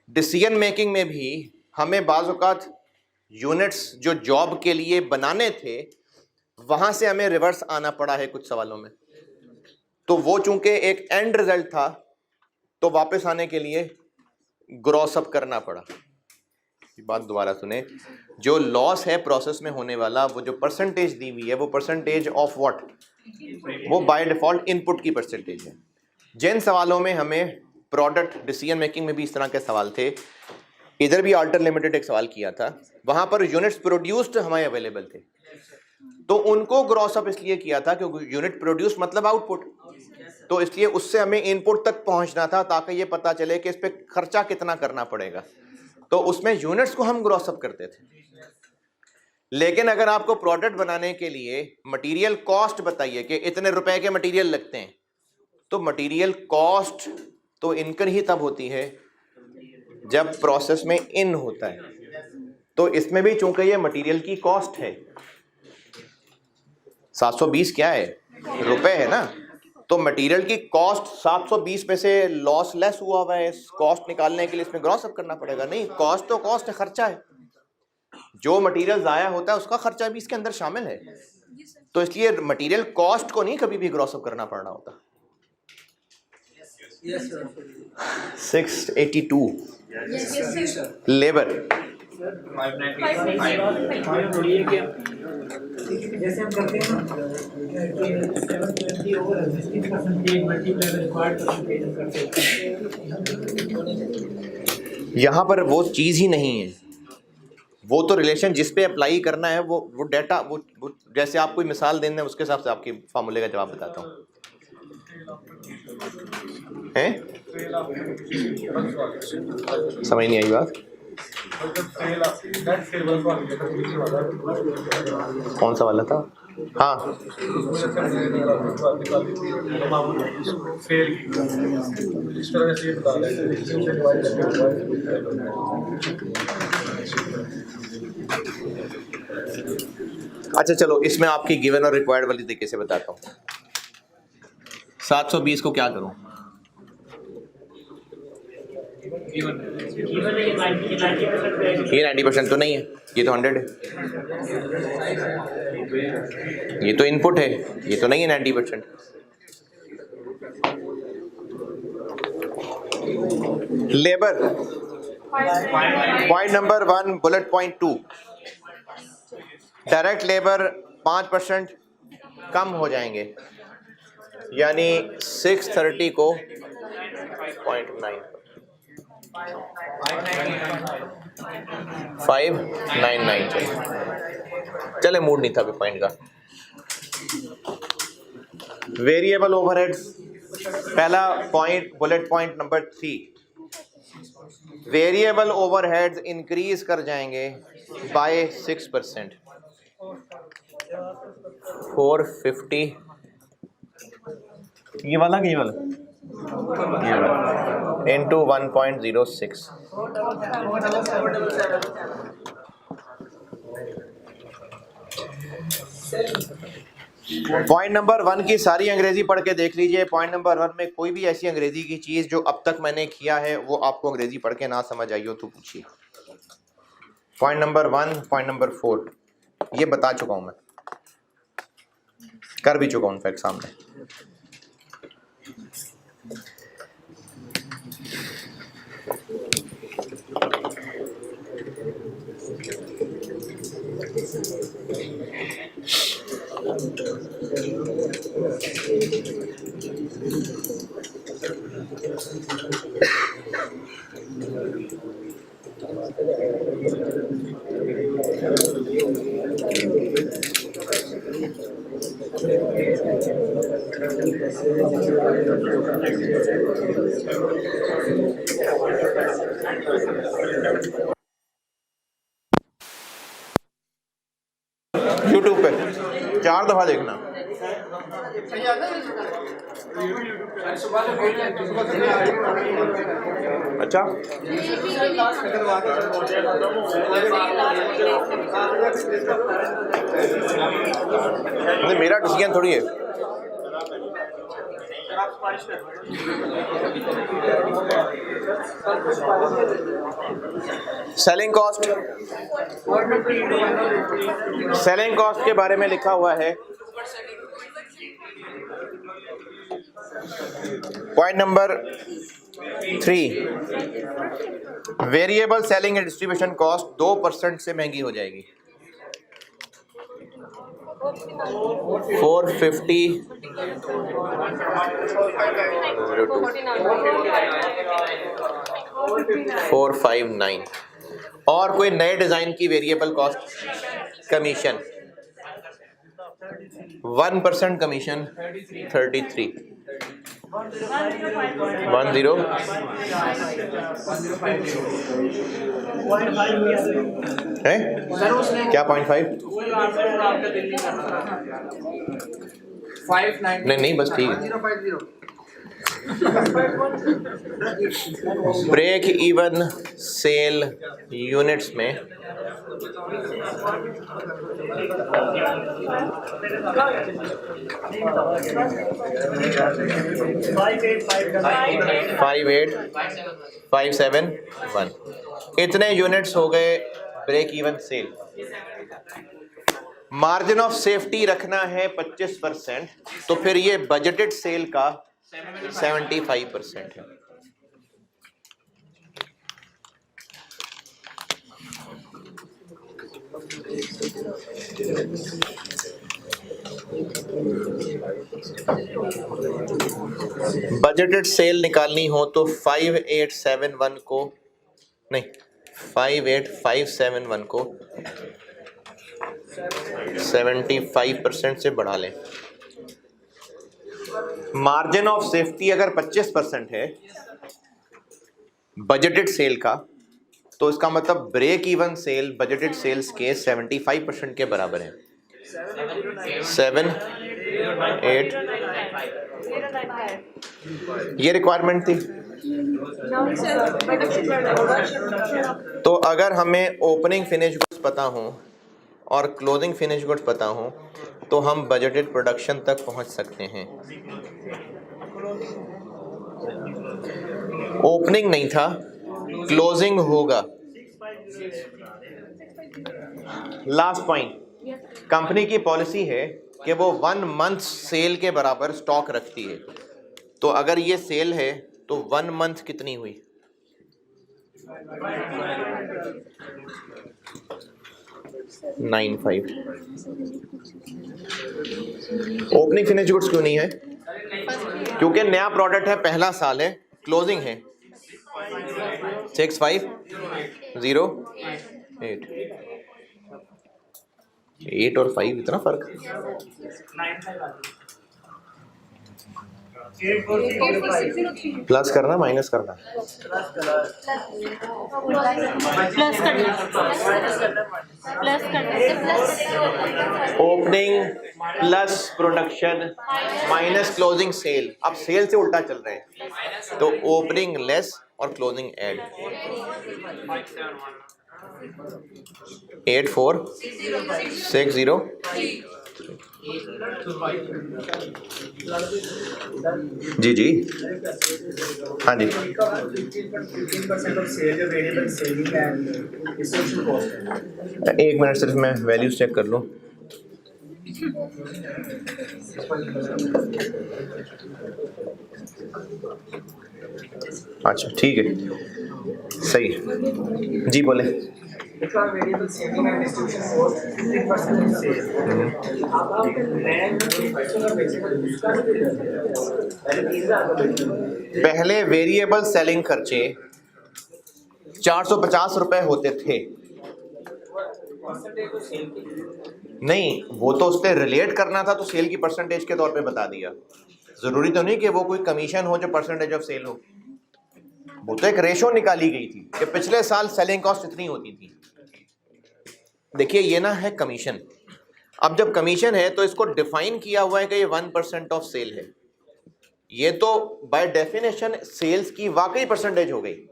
डिसीजन मेकिंग में भी हमें बाज़ औक़ात यूनिट्स जो जॉब के लिए बनाने थे, वहां से हमें रिवर्स आना पड़ा है कुछ सवालों में। तो वो चूंकि एक एंड रिजल्ट था, तो वापस आने के लिए ग्रॉस अप करना पड़ा। बात दोबारा सुने, जो लॉस है प्रोसेस में होने वाला, वो जो परसेंटेज दी हुई है, वो परसेंटेज ऑफ व्हाट? वो बाय डिफॉल्ट इनपुट की परसेंटेज है। जिन सवालों में हमें प्रोडक्ट डिसीजन मेकिंग में भी इस तरह के सवाल थे, इधर भी आल्टर लिमिटेड एक सवाल किया था, वहां पर यूनिट्स प्रोड्यूस्ड हमें अवेलेबल थे, तो उनको ग्रॉस अप इसलिए किया था क्योंकि यूनिट प्रोड्यूस मतलब आउटपुट, तो इसलिए उससे हमें इनपुट तक पहुंचना था ताकि ये पता चले कि इस पे खर्चा कितना करना पड़ेगा। तो उसमें यूनिट्स को हम ग्रॉस अप करते थे। लेकिन अगर आपको प्रोडक्ट बनाने के लिए मटेरियल कॉस्ट बताइए कि इतने रुपए के मटेरियल लगते हैं, तो मटेरियल कॉस्ट तो इनकर ही तब होती है जब प्रोसेस में इन होता है। तो इसमें भी चूंकि ये मटेरियल की कॉस्ट है, 720 क्या है? रुपए है ना। तो मटेरियल की कॉस्ट 720 में से लॉस लेस हुआ है, कॉस्ट निकालने के लिए इसमें ग्रॉस अप करना पड़ेगा। नहीं, कॉस्ट तो कॉस्ट है, खर्चा है, जो मटेरियल जाया होता है उसका खर्चा भी इसके अंदर शामिल है। तो इसलिए मटेरियल कॉस्ट को नहीं कभी भी ग्रॉस अप करना पड़ रहा होता। 682 लेबर, जैसे हम करते हैं यहाँ पर वो चीज़ ही नहीं है, वो तो रिलेशन जिस पे अप्लाई करना है वो डाटा, वो जैसे आप कोई मिसाल देने उसके हिसाब से आपके फार्मूले का जवाब बताता हूँ। हैं? समझ नहीं आई बात? कौन सा वाला था? हाँ, अच्छा चलो इसमें आपकी गिवन और रिक्वायर्ड वाली तरीके से बताता हूँ। 720 को क्या करूँ? ये 90% तो नहीं है, ये तो 100 है, ये तो इनपुट है, ये तो नहीं है 90%। Labour, point number 1 bullet point 2, direct labour 5% कम हो जाएंगे, यानी 630 को 0.9 599 चले, मूड नहीं था अभी पॉइंट का। वेरिएबल ओवरहेड्स, पहला point bullet point number 3, variable overheads increase कर जाएंगे बाय 6%, 450, ये वाला कि ये वाला into 1.06। पॉइंट नंबर 1 की सारी अंग्रेजी पढ़ के देख लीजिए। पॉइंट नंबर 1 में कोई भी ऐसी अंग्रेजी की चीज जो अब तक मैंने किया है वो आपको अंग्रेजी पढ़ के ना समझ आई हो तो पूछिए। पॉइंट नंबर 1, पॉइंट नंबर 4 ये बता चुका हूं मैं, कर भी चुका हूं इनफैक्ट सामने। यूट्यूब पे 4 दफा देखना। अच्छा, मेरा डिसीजन थोड़ी है। सेलिंग कॉस्ट, सेलिंग कॉस्ट के बारे में लिखा हुआ है point number 3, variable selling and distribution cost 2% से महंगी हो जाएगी। 450 459। और कोई नए डिजाइन की वेरिएबल कॉस्ट कमीशन 1% कमीशन 33 10 है क्या 0.5 नहीं बस ठीक है। ब्रेक इवन सेल यूनिट्स में फाइव एट 571 इतने यूनिट्स हो गए break even sale. Margin of safety रखना है 25%, तो फिर ये बजटेड सेल का 75% है। बजटेड सेल निकालनी हो तो 5871 को नहीं 58571 को 75% से बढ़ा लें। मार्जिन ऑफ सेफ्टी अगर 25% है बजटेड सेल का, तो इसका मतलब break even sale budgeted sales के 75% के बराबर है। 7 8 ये रिक्वायरमेंट थी। तो अगर हमें ओपनिंग फिनिश गुड्स पता हो और क्लोजिंग फिनिश गुड्स पता हो तो हम बजटेड प्रोडक्शन तक पहुंच सकते हैं। ओपनिंग नहीं था, क्लोजिंग होगा। लास्ट पॉइंट, कंपनी की पॉलिसी है कि वो 1 मंथ सेल के बराबर स्टॉक रखती है। तो अगर ये सेल है तो 1 मंथ कितनी हुई? 95। ओपनिंग फिनिश गुड्स क्यों नहीं है? क्योंकि नया प्रोडक्ट है, पहला साल है, क्लोजिंग है 6508 8 और 5 इतना फर्क। प्लस करना माइनस करना? Opening plus production minus closing sale. अब सेल से उल्टा चल रहे हैं, तो ओपनिंग लेस और क्लोजिंग ऐड। 8460 जी जी हाँ जी। 1 मिनट सिर्फ मैं वैल्यूज चेक कर लूँ। अच्छा ठीक है, सही है जी, बोले। पहले वेरिएबल सेलिंग खर्चे 450 रुपए होते थे। नहीं, वो तो उससे रिलेट करना था, तो सेल की परसेंटेज के तौर पे बता दिया। जरूरी तो नहीं कि वो कोई कमीशन हो जो परसेंटेज ऑफ सेल हो। वो तो एक रेशो निकाली गई थी कि पिछले साल सेलिंग कॉस्ट इतनी होती थी। देखिए ये ना है कमीशन। अब जब कमीशन है तो इसको डिफाइन किया हुआ है कि ये 1% ऑफ सेल है। ये तो बाय डेफिनेशन सेल्स की वाकई परसेंटेज हो गई।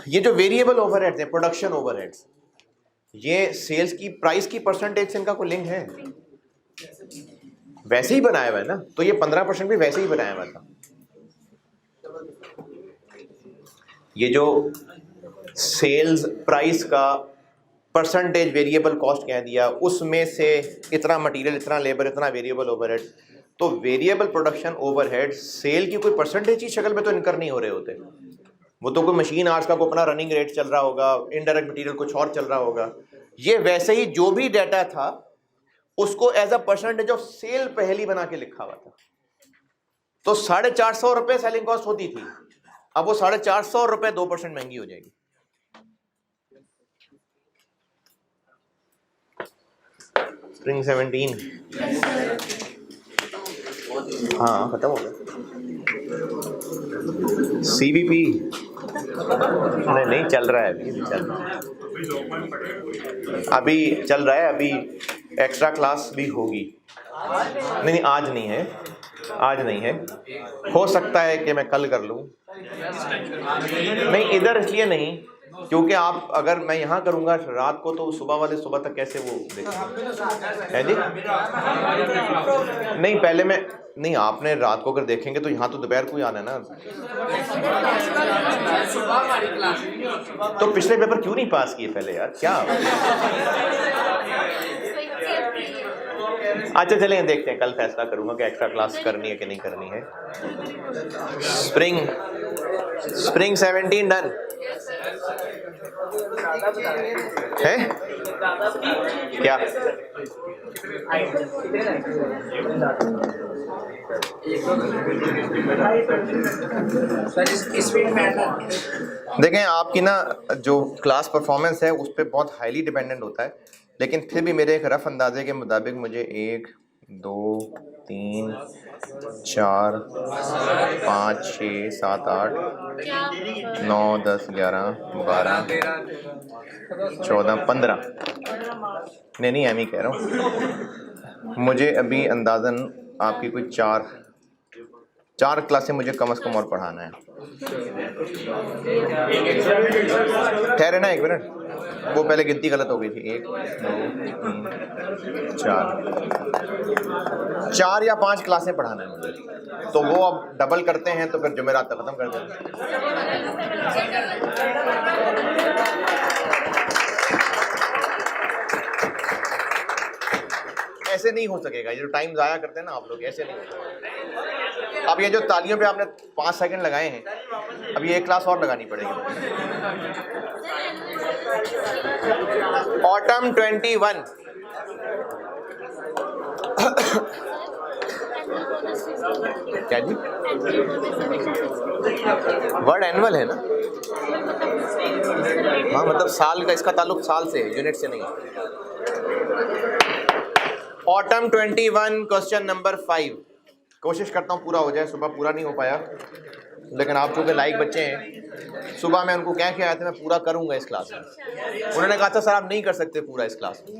ये जो वेरिएबल ओवरहेड्स है, प्रोडक्शन ओवरहेड्स, ये सेल्स की प्राइस की परसेंटेज से इनका कोई लिंक है? वैसे ही बनाया हुआ है ना, तो ये 15% भी वैसे ही बनाया हुआ था। ये जो सेल्स प्राइस का परसेंटेज वेरिएबल कॉस्ट कह दिया, उसमें से इतना मटेरियल, इतना लेबर, इतना वेरिएबल ओवरहेड, तो वेरिएबल प्रोडक्शन ओवरहेड सेल की कोई परसेंटेज की शक्ल में तो इनकर नहीं हो रहे होते। वो तो कोई मशीन आवर्स का कोई अपना रनिंग रेट चल रहा होगा, इनडायरेक्ट मटेरियल कुछ और चल रहा होगा। ये वैसे ही जो भी डाटा था उसको as a percentage of sale पहली बना के लिखा हुआ था। तो 450 रुपए सेलिंग कॉस्ट होती थी, अब वो 450 रुपए 2% महंगी हो जाएगी। स्प्रिंग 17 हाँ खत्म हो गया। CVP नहीं चल रहा है, अभी चल रहा है, अभी एक्स्ट्रा क्लास भी होगी। नहीं आज नहीं है, आज नहीं है, हो सकता है कि मैं कल कर लूँ। नहीं इधर इसलिए नहीं क्योंकि आप अगर मैं यहाँ करूँगा रात को तो सुबह वाले सुबह तक कैसे वो देखेंगे, है जी? नहीं पहले मैं नहीं, आपने रात को अगर देखेंगे तो यहाँ तो दोपहर को ही आना है ना। तो पिछले पेपर क्यों नहीं पास किए पहले यार, क्या? अच्छा चलें देखते हैं, कल फैसला करूंगा कि एक्स्ट्रा क्लास करनी है कि नहीं करनी है। स्प्रिंग 17 डन है क्या? देखें आपकी ना जो क्लास परफॉर्मेंस है उस पर बहुत हाईली डिपेंडेंट होता है, लेकिन फिर भी मेरे एक रफ अंदाजे के मुताबिक मुझे 1 2 3 4 5 6 7 8 9 10 11 12 14 15 नहीं एम ही कह रहा हूँ। मुझे अभी अंदाज़न आपकी कोई चार क्लासें मुझे कम से कम और पढ़ाना है। ठहरे ना एक मिनट, वो पहले गिनती गलत हो गई थी। 1 2 3 4 या 5 क्लासें पढ़ाना है मुझे, तो वो अब डबल करते हैं तो फिर जुमेरात तक खत्म कर देंगे। ऐसे नहीं हो सकेगा, ये जो टाइम ज़ाया करते हैं ना आप लोग, ऐसे नहीं हो सकेगा। अब ये जो तालियों पे आपने 5 सेकंड लगाए हैं, अब ये एक क्लास और लगानी पड़ेगी। ऑटम 21 क्या जी? वर्ड एनुअल है ना? हाँ मतलब साल का, इसका ताल्लुक साल से है, यूनिट से नहीं। Autumn 21 question number 5। कोशिश करता हूँ पूरा हो जाए, सुबह पूरा नहीं हो पाया, लेकिन आप चूँकि लाइक बच्चे हैं, सुबह मैं उनको कह के आया था मैं पूरा करूँगा इस क्लास में। उन्होंने कहा था सर आप नहीं कर सकते पूरा इस क्लास में।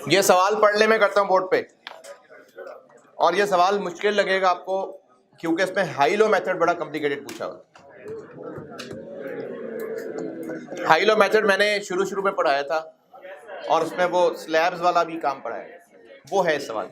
ये सवाल पढ़ने में करता हूँ बोर्ड पे, और ये सवाल मुश्किल लगेगा आपको क्योंकि इसमें हाई लो मेथड बड़ा कॉम्प्लिकेटेड पूछा हुआ। हाई लो मेथड मैंने शुरू में पढ़ाया था और उसमें वो स्लैब्स वाला भी काम पढ़ाया, वो है इस सवाल।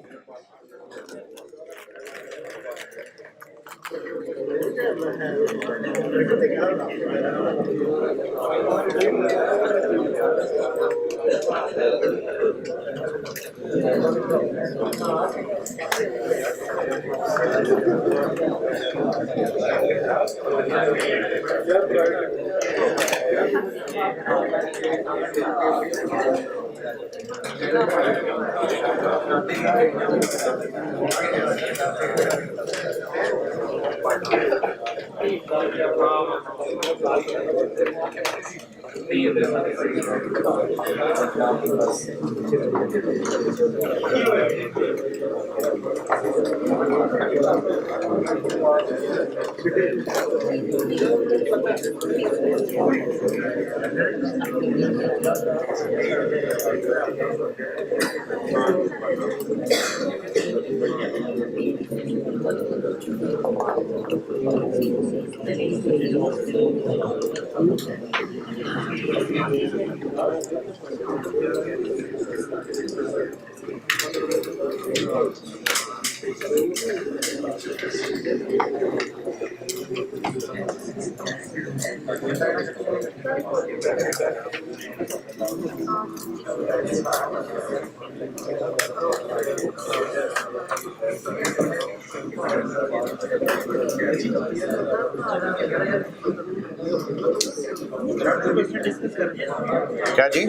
क्या जी?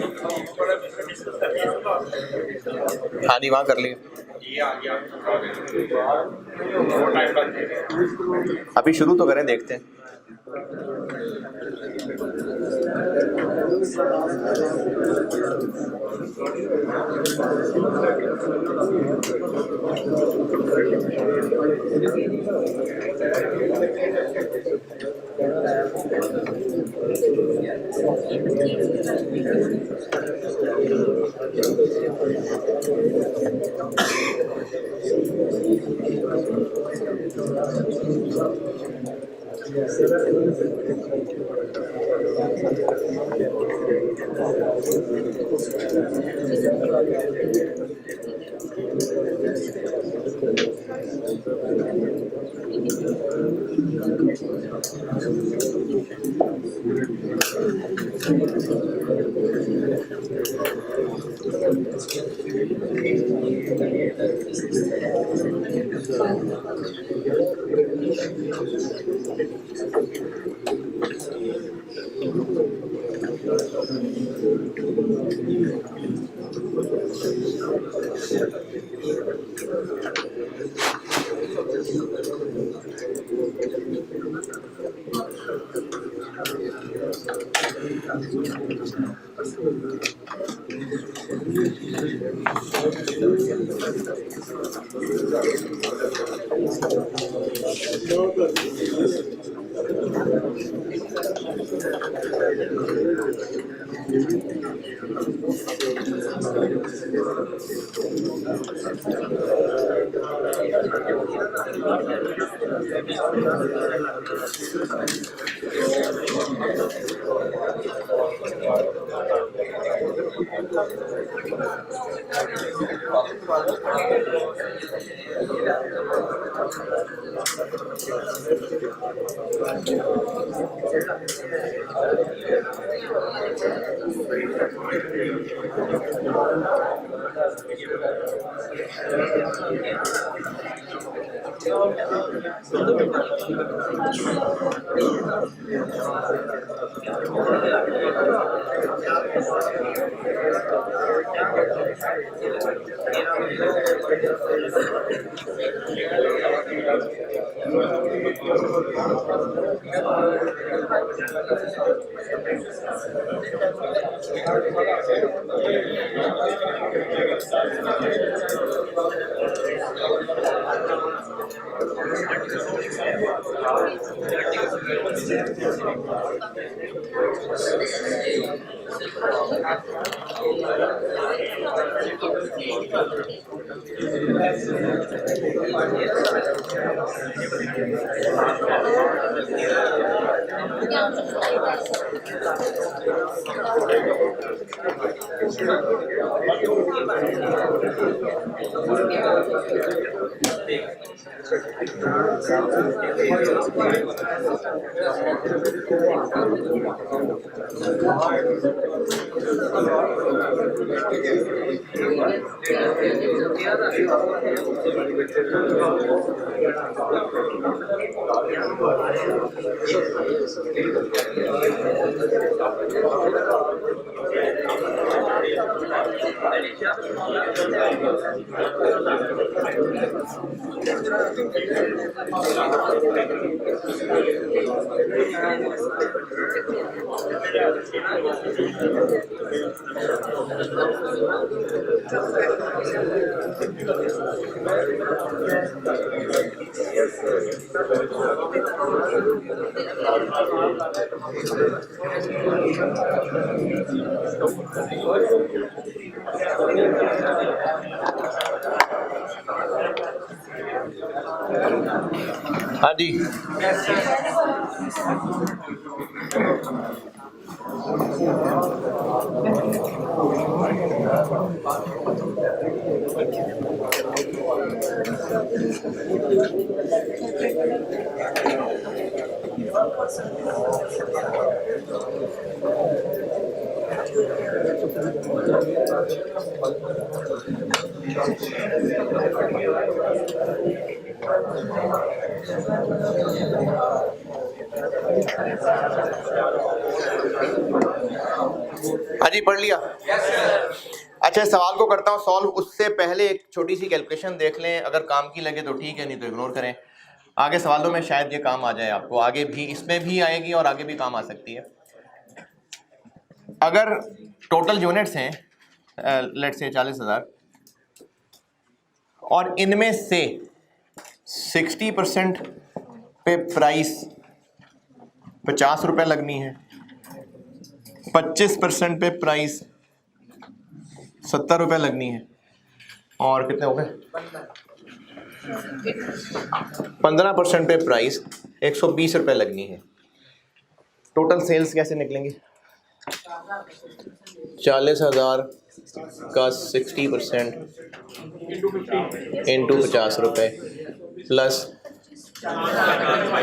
हाँ जी वहाँ कर लिए। अभी शुरू तो करें, देखते हैं। हाँ जी, हाँ जी, पढ़ लिया। अच्छा, इस सवाल को करता हूँ सॉल्व, उससे पहले एक छोटी सी कैलकुलेशन देख लें, अगर काम की लगे तो ठीक है, नहीं तो इग्नोर करें। आगे सवालों में शायद ये काम आ जाए आपको, आगे भी इसमें भी आएगी और आगे भी काम आ सकती है। अगर टोटल यूनिट्स हैं लेट्स से 40,000 और इनमें से 60% पे प्राइस 50 रुपए लगनी है, 25% पे प्राइस 70 रुपए लगनी है, और कितने हो गए 15% पे प्राइस 120 रुपए लगनी है। टोटल सेल्स कैसे निकलेंगे? 40,000 का 60% इंटू 50 रुपए प्लस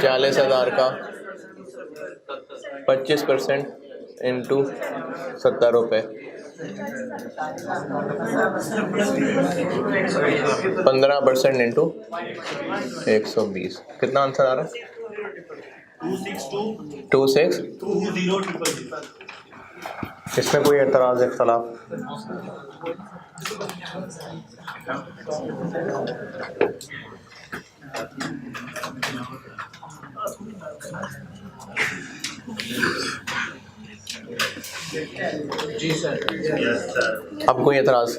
40,000 का 25% इंटू 70 रुपए 15% इंटू 120। कितना आंसर आ रहा है? 2620। इसमें कोई एतराज इख्तलाफ? जी सर। अब कोई एतराज?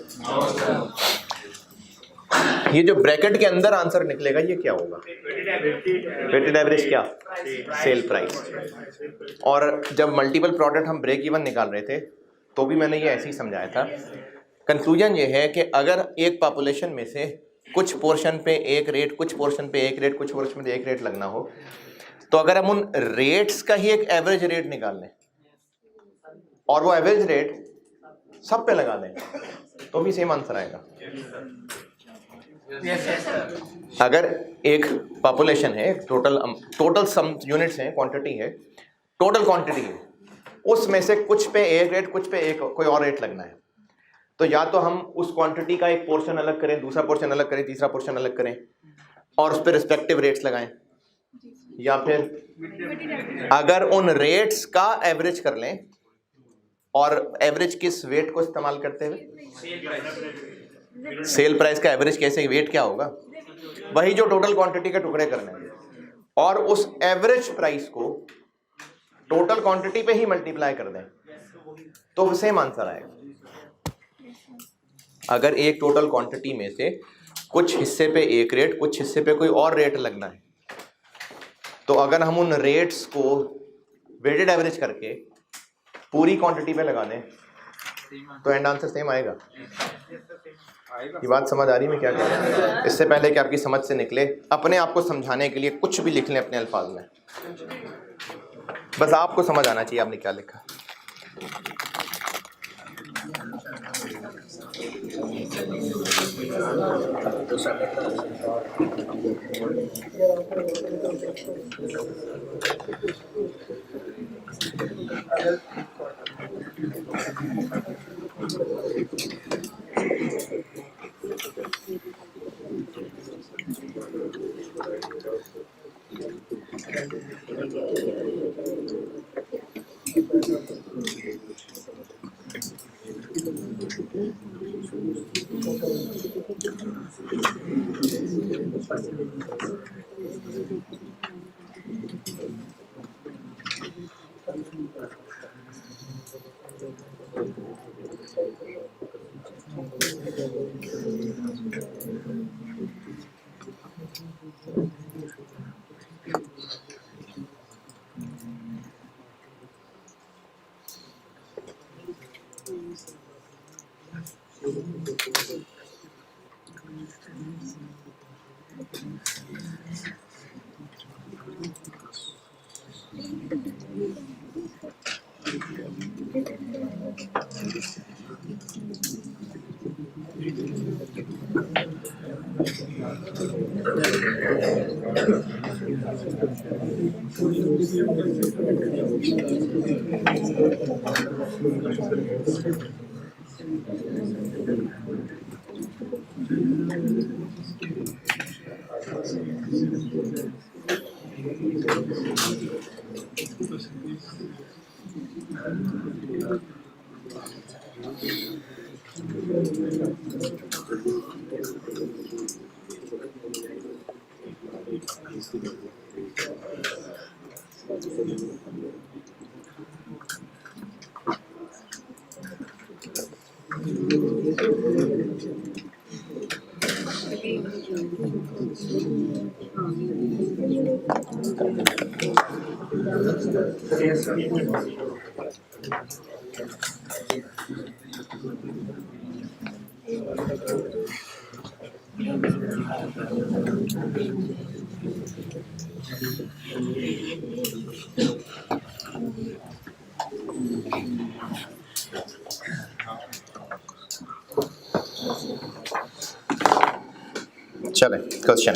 ये जो ब्रैकेट के अंदर आंसर निकलेगा ये क्या होगा? वेटेड एवरेज क्या? Sale price. और जब मल्टीपल प्रोडक्ट हम ब्रेक इवन निकाल रहे थे तो भी मैंने ये ऐसे ही समझाया था। कंक्लूजन ये है कि अगर एक पॉपुलेशन में से कुछ पोर्शन पे एक रेट, कुछ पोर्शन पे एक रेट, कुछ पोर्शन पे एक रेट लगना हो, तो अगर हम उन रेट्स का ही एक एवरेज रेट निकाल लें और वो एवरेज रेट सब पे लगा दें तो भी सेम आंसर आएगा। अगर एक पॉपुलेशन है, टोटल सम यूनिट्स हैं, क्वांटिटी है, टोटल क्वांटिटी है, उसमें से कुछ पे एक रेट, कुछ पे एक कोई और रेट लगना है, तो या तो हम उस क्वांटिटी का एक पोर्शन अलग करें, दूसरा पोर्शन अलग करें, तीसरा पोर्शन अलग करें और उस पर रिस्पेक्टिव रेट्स लगाएं, या फिर अगर उन रेट्स का एवरेज कर लें, और एवरेज किस वेट को इस्तेमाल करते हुए? सेल प्राइस का एवरेज कैसे, वेट क्या होगा? वही जो टोटल क्वांटिटी के टुकड़े करने हैं और उस एवरेज प्राइस को टोटल क्वांटिटी पे ही मल्टीप्लाई कर दें तो सेम आंसर आएगा। अगर एक टोटल क्वांटिटी में से कुछ हिस्से पे एक रेट, कुछ हिस्से पे कोई और रेट लगना है, तो अगर हम उन रेट्स को वेटेड एवरेज करके पूरी क्वांटिटी पे लगा दें तो एंड आंसर सेम आएगा। ये बात समझ आ रही है मैं क्या कह रहा हूँ? इससे पहले कि आपकी समझ से निकले, अपने आप को समझाने के लिए कुछ भी लिख लें अपने अल्फाज में, बस आपको समझ आना चाहिए आपने क्या लिखा। Yes, sir. चले क्वेश्चन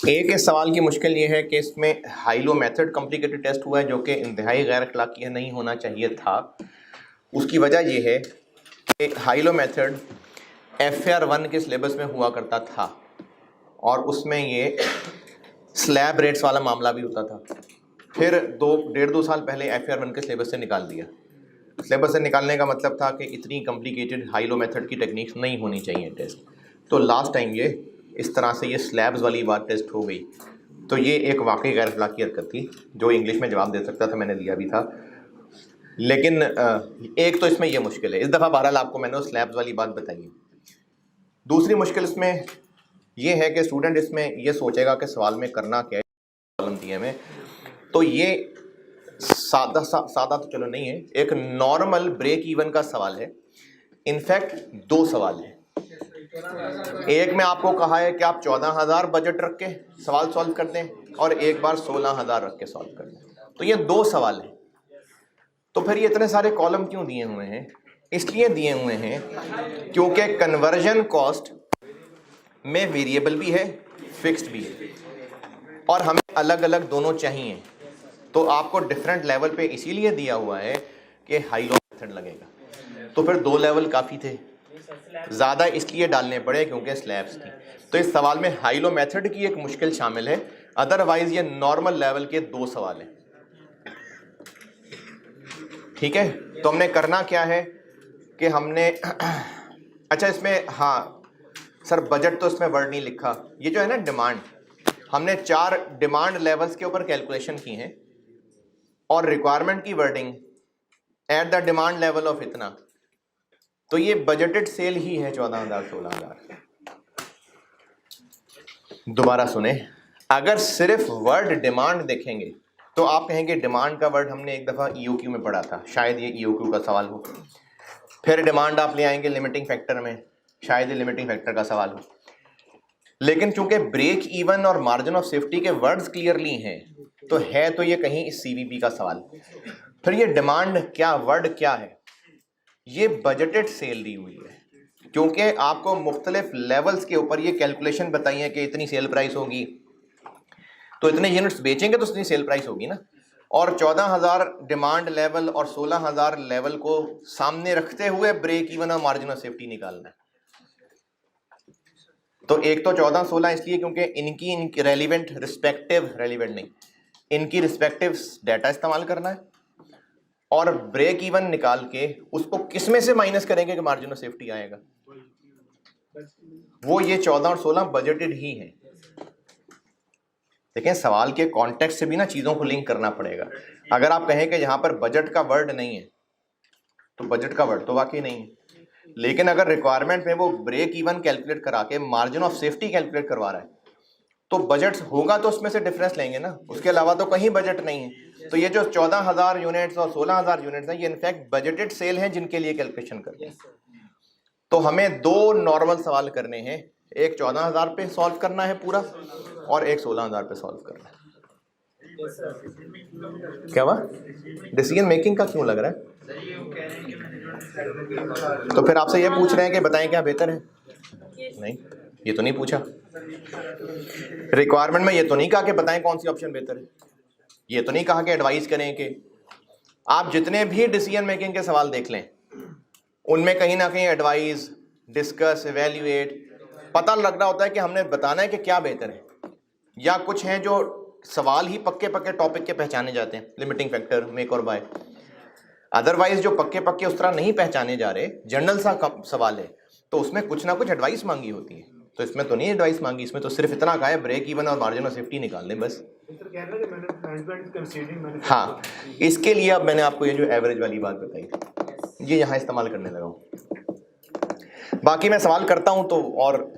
एक इस सवाल की मुश्किल ये है कि इसमें हाइलो मेथड कॉम्प्लिकेटेड टेस्ट हुआ है जो कि इंतहाई गैर अखलाकी नहीं होना चाहिए था। उसकी वजह ये है कि हाइलो मेथड FAR 1 के सिलेबस में हुआ करता था और उसमें ये स्लैब रेट्स वाला मामला भी होता था। फिर 1.5-2 साल पहले FAR 1 के सिलेबस से निकाल दिया। सिलेबस से निकालने का मतलब था कि इतनी कॉम्प्लिकेटेड हाइलो मेथड की टेक्निक्स नहीं होनी चाहिए टेस्ट। तो लास्ट टाइम ये इस तरह से ये स्लैब्स वाली बात टेस्ट हो गई, तो ये एक वाकई गैर अखलाकी हरकत थी। जो इंग्लिश में जवाब दे सकता था मैंने दिया भी था, लेकिन एक तो इसमें ये मुश्किल है। इस दफ़ा बहरहाल आपको मैंने स्लैब्स वाली बात बताई है। दूसरी मुश्किल इसमें ये है कि स्टूडेंट इसमें ये सोचेगा कि सवाल में करना क्या है, कॉलम दिए में, तो ये सादा तो चलो नहीं है, एक नॉर्मल ब्रेक इवन का सवाल है। इनफैक्ट 2 सवाल है। एक में आपको कहा है कि आप 14,000 बजट रख के सवाल सॉल्व कर दें और एक बार 16,000 रख के सॉल्व कर दें। तो ये 2 सवाल हैं। तो फिर ये इतने सारे कॉलम क्यों दिए हुए हैं? इसलिए दिए हुए हैं क्योंकि कन्वर्जन कॉस्ट में वेरिएबल भी है, फिक्स्ड भी है, और हमें अलग अलग दोनों चाहिए। तो आपको डिफरेंट लेवल पे इसीलिए दिया हुआ है कि हाइलो मेथड लगेगा। तो फिर 2 लेवल काफ़ी थे, ज़्यादा इसलिए डालने पड़े क्योंकि स्लैब्स थी। तो इस सवाल में हाइलो मेथड की एक मुश्किल शामिल है, अदरवाइज ये नॉर्मल लेवल के 2 सवाल हैं। ठीक है, तो हमने करना क्या है कि हमने अच्छा इसमें, हाँ सर बजट तो इसमें वर्ड नहीं लिखा। ये जो है ना डिमांड, हमने 4 डिमांड लेवल्स के ऊपर कैलकुलेशन की हैं और रिक्वायरमेंट की wording at the demand level of इतना। तो ये बजटेड सेल ही है 14,000 16,000। दोबारा सुने, अगर सिर्फ वर्ड डिमांड देखेंगे तो आप कहेंगे डिमांड का वर्ड हमने एक दफ़ा EOQ में पढ़ा था, शायद ये EOQ का सवाल हो। फिर डिमांड आप ले आएंगे लिमिटिंग फैक्टर में, शायद ये लिमिटिंग फैक्टर का सवाल हो। लेकिन चूंकि ब्रेक इवन और मार्जिन ऑफ सेफ्टी के वर्ड्स क्लियरली हैं, तो है तो ये कहीं इस CVP का सवाल। फिर ये डिमांड क्या वर्ड क्या है? ये बजटेड सेल दी हुई है क्योंकि आपको मुख्तलिफ लेवल्स के ऊपर ये कैलकुलेशन बताई है कि इतनी सेल प्राइस होगी, तो इतने यूनिट्स बेचेंगे तो इतनी सेल प्राइस होगी ना। और 14,000 डिमांड लेवल और 16,000 लेवल को सामने रखते हुए ब्रेक इवन और मार्जिन ऑफ सेफ्टी निकालना है। तो एक तो 14-16 इसलिए क्योंकि इनकी रेलिवेंट नहीं, इनकी रिस्पेक्टिव डाटा इस्तेमाल करना है और ब्रेक इवन निकाल के उसको किस में से माइनस करेंगे कि मार्जिन ऑफ सेफ्टी आएगा। वो ये 14 और 16 बजटेड ही हैं। देखें सवाल के कॉन्टेक्स्ट से भी ना चीज़ों को लिंक करना पड़ेगा। अगर आप कहें कि यहाँ पर बजट का वर्ड नहीं है तो बजट का वर्ड तो वाकई नहीं है, लेकिन अगर रिक्वायरमेंट में वो ब्रेक इवन कैलकुलेट करा के मार्जिन ऑफ सेफ्टी कैलकुलेट करवा रहा है तो बजट होगा तो उसमें से डिफरेंस लेंगे ना, उसके अलावा तो कहीं बजट नहीं है। तो ये जो 14,000 यूनिट्स और 16,000 यूनिट्स हैं ये इनफैक्ट बजटेड सेल हैं जिनके लिए कैलकुलेशन करते हैं। तो हमें 2 नॉर्मल सवाल करने हैं, एक 14,000 पे सॉल्व करना है पूरा और एक 16,000 पे सॉल्व करना है। क्या हुआ? डिसीजन मेकिंग का क्यों लग रहा है? तो फिर आपसे ये पूछ रहे हैं कि बताएं क्या बेहतर है? नहीं, ये तो नहीं पूछा। रिक्वायरमेंट में ये तो नहीं कहा कि बताएं कौन सी ऑप्शन बेहतर है। ये तो नहीं कहा कि एडवाइस करें कि आप जितने भी डिसीजन मेकिंग के सवाल देख लें उनमें कहीं ना कहीं एडवाइस, डिस्कस, इवेल्युएट, पता लग रहा होता है कि हमने बताना है कि क्या बेहतर है। या कुछ हैं जो सवाल ही पक्के पक्के टॉपिक के पहचाने जाते हैं, लिमिटिंग फैक्टर, मेक और बाय। अदरवाइज जो पक्के पक्के उस तरह नहीं पहचाने जा रहे, जनरल सा सवाल है, तो उसमें कुछ ना कुछ एडवाइस मांगी होती है। तो इसमें तो नहीं एडवाइस मांगी, इसमें तो सिर्फ इतना कहा है ब्रेक इवन और मार्जिन ऑफ सेफ्टी निकाल लें बस। हाँ, इसके लिए अब मैंने आपको ये जो एवरेज वाली बात बताई ये यहाँ इस्तेमाल करने लगा हूँ। बाकी मैं सवाल करता हूँ तो और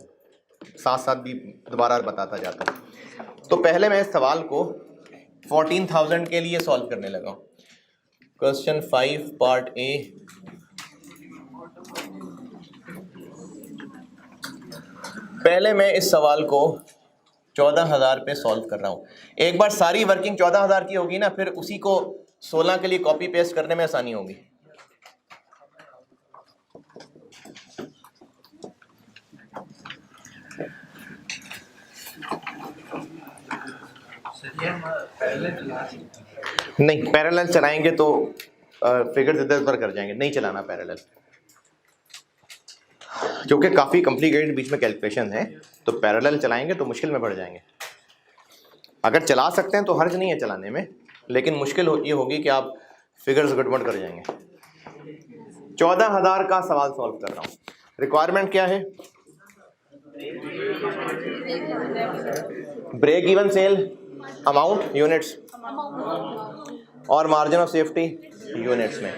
साथ साथ भी दोबारा बताता जाता हूँ। तो पहले मैं इस सवाल को 14,000 के लिए सॉल्व करने लगा हूँ। Question 5 part A. पहले मैं इस सवाल को 14,000 पे सॉल्व कर रहा हूँ। एक बार सारी वर्किंग 14,000 की होगी ना, फिर उसी को 16 के लिए कॉपी पेस्ट करने में आसानी होगी। नहीं, पैरेलल चलाएंगे तो फिगर्स इधर उधर कर जाएंगे, नहीं चलाना पैरेलल, क्योंकि काफ़ी कॉम्प्लिकेटेड बीच में कैलकुलेशन है, तो पैरेलल चलाएंगे तो मुश्किल में पड़ जाएंगे। अगर चला सकते हैं तो हर्ज नहीं है चलाने में, लेकिन मुश्किल ये होगी कि आप फिगर्स गड़बड़ कर जाएंगे। 14,000 का सवाल सॉल्व कर रहा हूँ। रिक्वायरमेंट क्या है? Break even sale amount units और मार्जिन ऑफ सेफ्टी यूनिट्स में।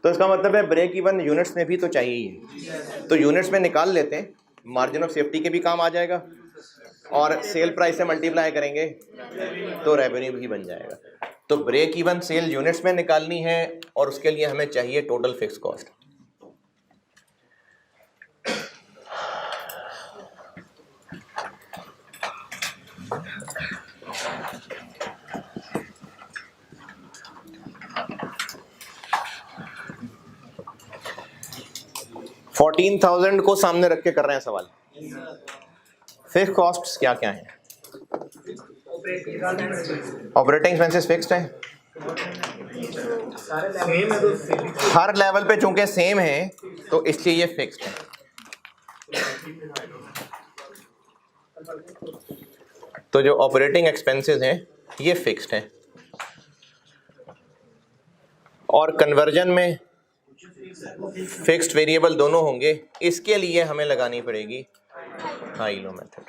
तो इसका मतलब है ब्रेक इवन यूनिट्स में भी तो चाहिए ही है, तो यूनिट्स में निकाल लेते हैं, मार्जिन ऑफ सेफ्टी के भी काम आ जाएगा और सेल प्राइस से मल्टीप्लाई करेंगे तो रेवेन्यू भी बन जाएगा। तो ब्रेक इवन सेल यूनिट्स में निकालनी है और उसके लिए हमें चाहिए टोटल फिक्स कॉस्ट। $14,000 को सामने रख के कर रहे हैं सवाल। फिक्स कॉस्ट्स क्या क्या हैं? ऑपरेटिंग एक्सपेंसेस फिक्स्ड हैं, हर लेवल पे चूंकि सेम है तो इसलिए ये फिक्स्ड है। तो जो ऑपरेटिंग एक्सपेंसेस हैं ये फिक्स्ड हैं और कन्वर्जन में फिक्स्ड वेरिएबल दोनों होंगे। इसके लिए हमें लगानी पड़ेगी हाई लो मेथड।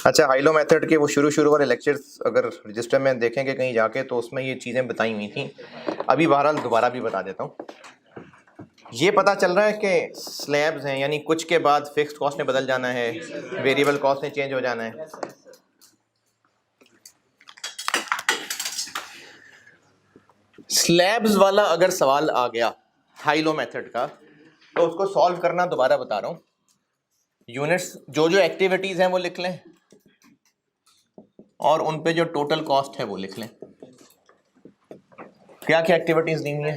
अच्छा, हाई लो मेथड के वो शुरू वाले लेक्चर्स अगर रजिस्टर में देखेंगे कहीं जाके तो उसमें ये चीज़ें बताई हुई थी। अभी बहरहाल दोबारा भी बता देता हूँ। ये पता चल रहा है कि स्लैब्स हैं, यानी कुछ के बाद फिक्स्ड कॉस्ट ने बदल जाना है, वेरिएबल कॉस्ट ने चेंज हो जाना है। स्लैब्स वाला अगर सवाल आ गया हाई लो मेथड का, तो उसको सॉल्व करना दोबारा बता रहा हूँ। यूनिट्स जो एक्टिविटीज हैं वो लिख लें और उन पे जो टोटल कॉस्ट है वो लिख लें। क्या क्या एक्टिविटीज दी हुई है?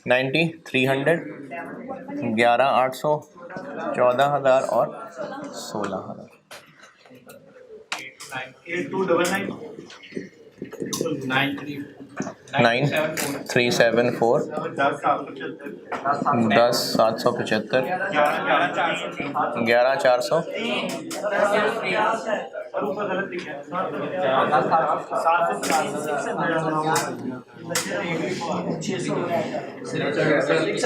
90, 300, 11,800, 14,000 और 16,000। 9,374, 10,775, 11,400,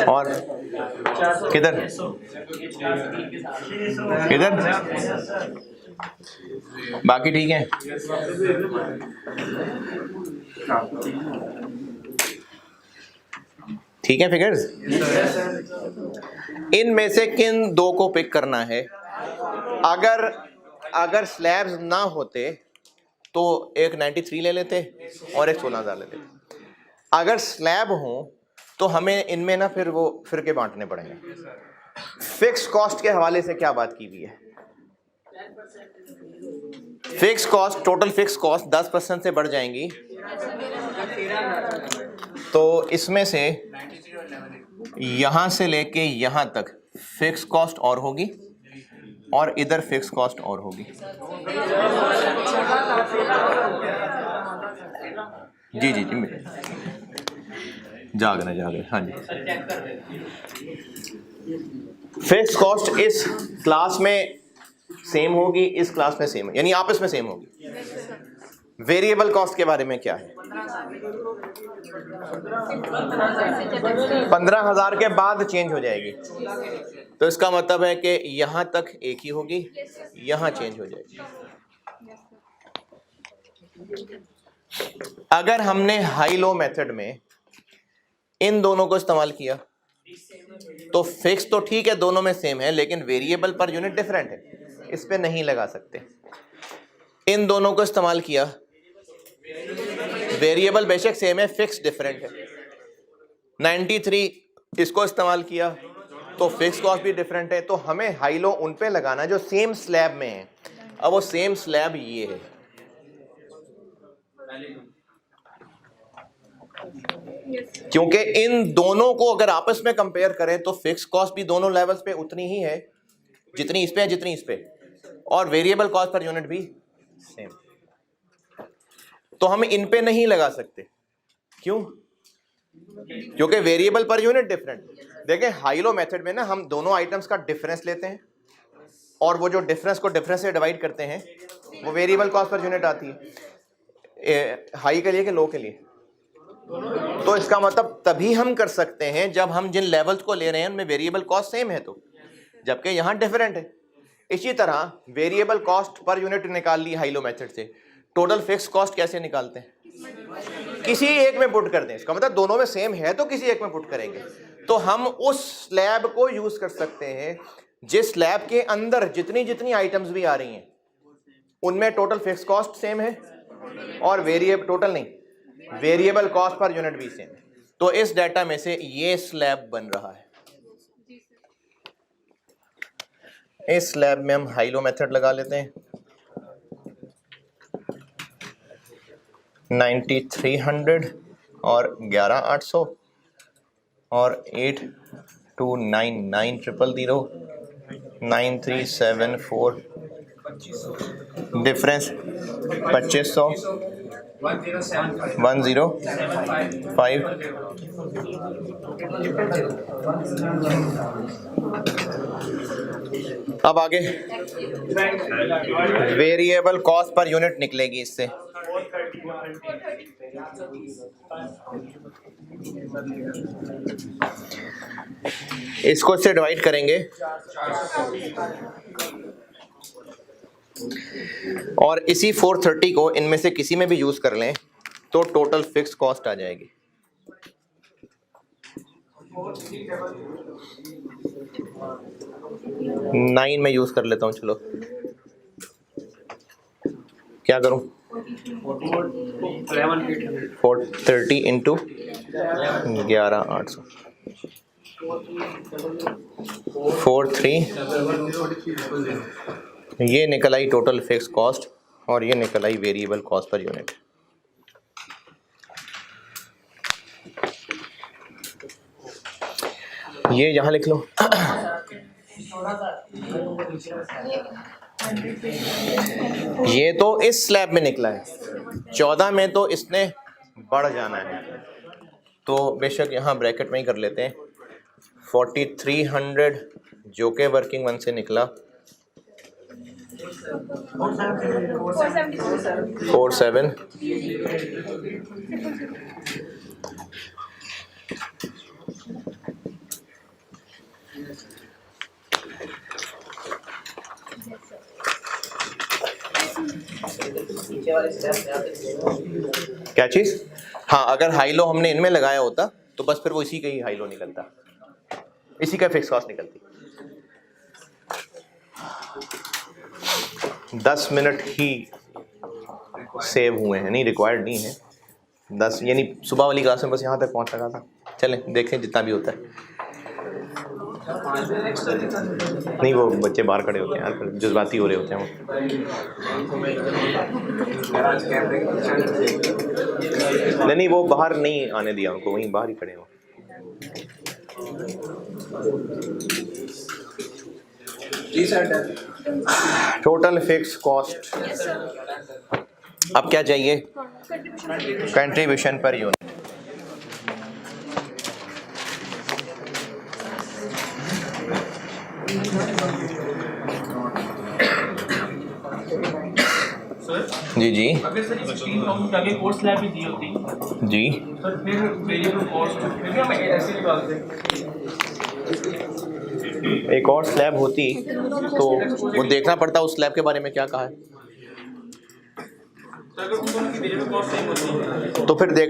और किधर किधर बाकी ठीक है। ठीक है फिगर्स। इनमें से किन दो को पिक करना है? अगर स्लैब्स ना होते तो एक 93 ले लेते और एक 16,000 ले लेते। अगर स्लैब हो तो हमें इनमें ना फिर वो फिरके बांटने पड़ेंगे। फिक्स कॉस्ट के हवाले से क्या बात की हुई है? Fix cost, total fix cost 10% से बढ़ जाएंगी, तो इसमें से यहां से लेके यहां तक फिक्स कॉस्ट और होगी और इधर फिक्स कॉस्ट और होगी। जी जी जी जाग रहे हाँ जी। फिक्स कॉस्ट इस क्लास में सेम होगी, इस क्लास में सेम है, यानी आपस में सेम होगी। वेरिएबल कॉस्ट के बारे में क्या है? 15,000 के बाद चेंज हो जाएगी, तो इसका मतलब है कि यहां तक एक ही होगी, यहां चेंज हो जाएगी। अगर हमने हाई लो मेथड में इन दोनों को इस्तेमाल किया तो फिक्स तो ठीक है, दोनों में सेम है, लेकिन वेरिएबल पर यूनिट डिफरेंट है, इस पे नहीं लगा सकते। इन दोनों को इस्तेमाल किया, वेरिएबल बेशक सेम है, फिक्स डिफरेंट है। 93 इसको इस्तेमाल किया तो फिक्स कॉस्ट भी डिफरेंट है, तो हमें हाई लो उन पे लगाना जो सेम स्लैब में है। अब वो सेम स्लैब ये है, क्योंकि इन दोनों को अगर आपस में कंपेयर करें तो फिक्स कॉस्ट भी दोनों लेवल्स पे उतनी ही है जितनी इस पे है, जितनी इस पे, और वेरिएबल कॉस्ट पर यूनिट भी सेम। तो हम इन पे नहीं लगा सकते, क्यों? क्योंकि वेरिएबल पर यूनिट डिफरेंट। देखें हाई लो मेथड में ना हम दोनों आइटम्स का डिफरेंस लेते हैं और वो जो डिफरेंस को डिफरेंस से डिवाइड करते हैं वो वेरिएबल कॉस्ट पर यूनिट आती है, हाई के लिए कि लो के लिए। तो इसका मतलब तभी हम कर सकते हैं जब हम जिन लेवल्स को ले रहे हैं उनमें वेरिएबल कॉस्ट सेम है, तो जबकि यहाँ डिफरेंट है। इसी तरह वेरिएबल कॉस्ट पर यूनिट निकाल ली हाई लो मेथड से, टोटल फिक्स कॉस्ट कैसे निकालते हैं? किसी एक में पुट कर दें, इसका मतलब दोनों में सेम है तो किसी एक में पुट करेंगे। तो हम उस स्लैब को यूज कर सकते हैं जिस स्लैब के अंदर जितनी जितनी आइटम्स भी आ रही हैं उनमें टोटल फिक्स कॉस्ट सेम है और वेरिएबल कॉस्ट पर यूनिट भी सेम है। तो इस डाटा में से ये स्लैब बन रहा है। इस स्लैब में हम हाई लो मेथड लगा लेते हैं। 9300 और 11800 और 829900 9374 डिफरेंस 2500 105 अब आगे वेरिएबल कॉस्ट पर यूनिट निकलेगी इससे। इसको इससे डिवाइड करेंगे और इसी 430 को इनमें से किसी में भी यूज कर लें तो टोटल फिक्स कॉस्ट आ जाएगी। नाइन में यूज कर लेता हूं, चलो क्या करूं? 430 इंटू 11800 43 ये निकल आई टोटल फिक्स कॉस्ट और ये निकल I variable cost per unit. ये यहां लिख लो। ये तो इस स्लैब में निकला है, 14 में तो इसने बढ़ जाना है, तो बेशक यहाँ ब्रैकेट में ही कर लेते हैं। 4300 जो के वर्किंग वन से निकला 47 क्या चीज? हाँ, अगर हाई लो हमने इनमें लगाया होता तो बस फिर वो इसी का ही हाई लो निकलता, इसी का फिक्स कॉस्ट निकलती। 10 मिनट ही सेव हुए हैं, नहीं रिक्वायर्ड नहीं है 10, यानी सुबह वाली क्लास में बस यहाँ तक पहुँच लगा था। चलें देखें जितना भी होता है। नहीं वो बच्चे बाहर खड़े होते हैं यार, जज्बाती हो रहे होते हैं वो। नहीं वो बाहर नहीं आने दिया उनको, वहीं बाहर ही खड़े हो। Total fix cost. अब क्या चाहिए? Contribution per unit. जी जी अगर सर 16,000 के आगे कोर्स स्लैब भी दी होती जी। सर फिर वेरिएबल कॉस्ट फिर भी हम ऐसे निकालते। एक और स्लैब होती तो वो देखना पड़ता उस स्लैब के बारे में क्या कहा है। तो अगर उन दोनों की वेरिएबल कॉस्ट सेम होती तो फिर देख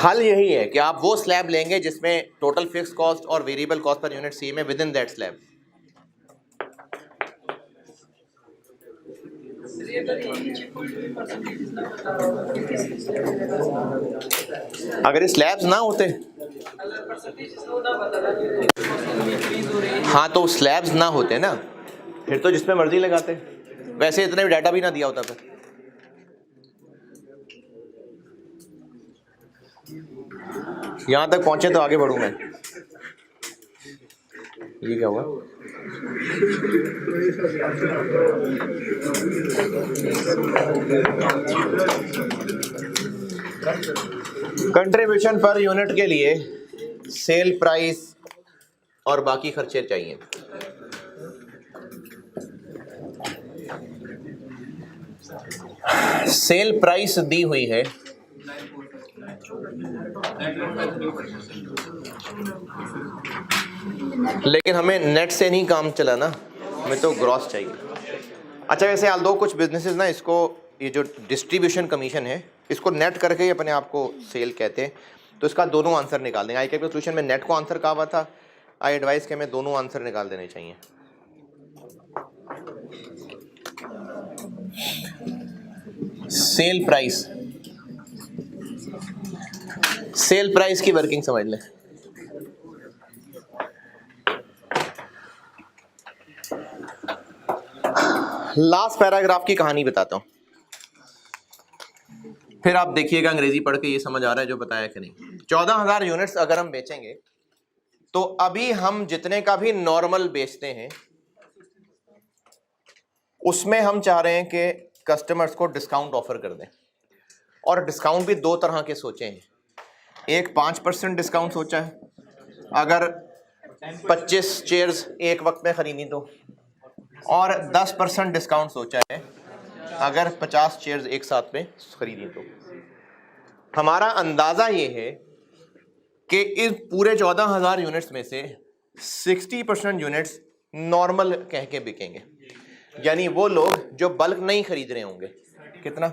हल यही है कि आप वो स्लैब लेंगे जिसमें टोटल फिक्स कॉस्ट और variable cost per unit same है विद इन दैट स्लैब। अगर ये स्लैब्स ना होते हाँ तो स्लैब्स ना होते ना फिर तो जिसमें मर्जी लगाते, वैसे इतने भी डाटा भी ना दिया होता फिर। यहां तक पहुंचे तो आगे बढ़ूं मैं। ये क्या हुआ? कंट्रीब्यूशन पर यूनिट के लिए सेल प्राइस और बाकी खर्चे चाहिए। सेल प्राइस दी हुई है लेकिन हमें नेट से नहीं काम चलाना, हमें तो ग्रॉस चाहिए। अच्छा वैसे आल दो कुछ बिजनेसेस ना इसको ये जो डिस्ट्रीब्यूशन कमीशन है इसको नेट करके ही अपने आप को सेल कहते हैं, तो इसका दोनों आंसर निकाल देंगे। आई के सोल्यूशन में नेट को आंसर कहा हुआ था, आई एडवाइस के हमें दोनों आंसर निकाल देने चाहिए। सेल प्राइस, सेल प्राइस की वर्किंग समझ लें। लास्ट पैराग्राफ की कहानी बताता हूं, फिर आप देखिएगा अंग्रेजी पढ़ के ये समझ आ रहा है जो बताया कि नहीं। 14,000 यूनिट्स अगर हम बेचेंगे तो अभी हम जितने का भी नॉर्मल बेचते हैं उसमें हम चाह रहे हैं कि कस्टमर्स को डिस्काउंट ऑफर कर दें, और डिस्काउंट भी दो तरह के सोचे हैं। एक 5% डिस्काउंट सोचा है अगर 25 चेयर्स एक वक्त में खरीदी तो, और 10% डिस्काउंट सोचा है अगर 50 चेयर्स एक साथ में खरीदी तो। हमारा अंदाजा ये है कि इस पूरे 14,000 यूनिट्स में से 60% यूनिट्स नॉर्मल कह के बिकेंगे, यानी वो लोग जो बल्क नहीं खरीद रहे होंगे। कितना?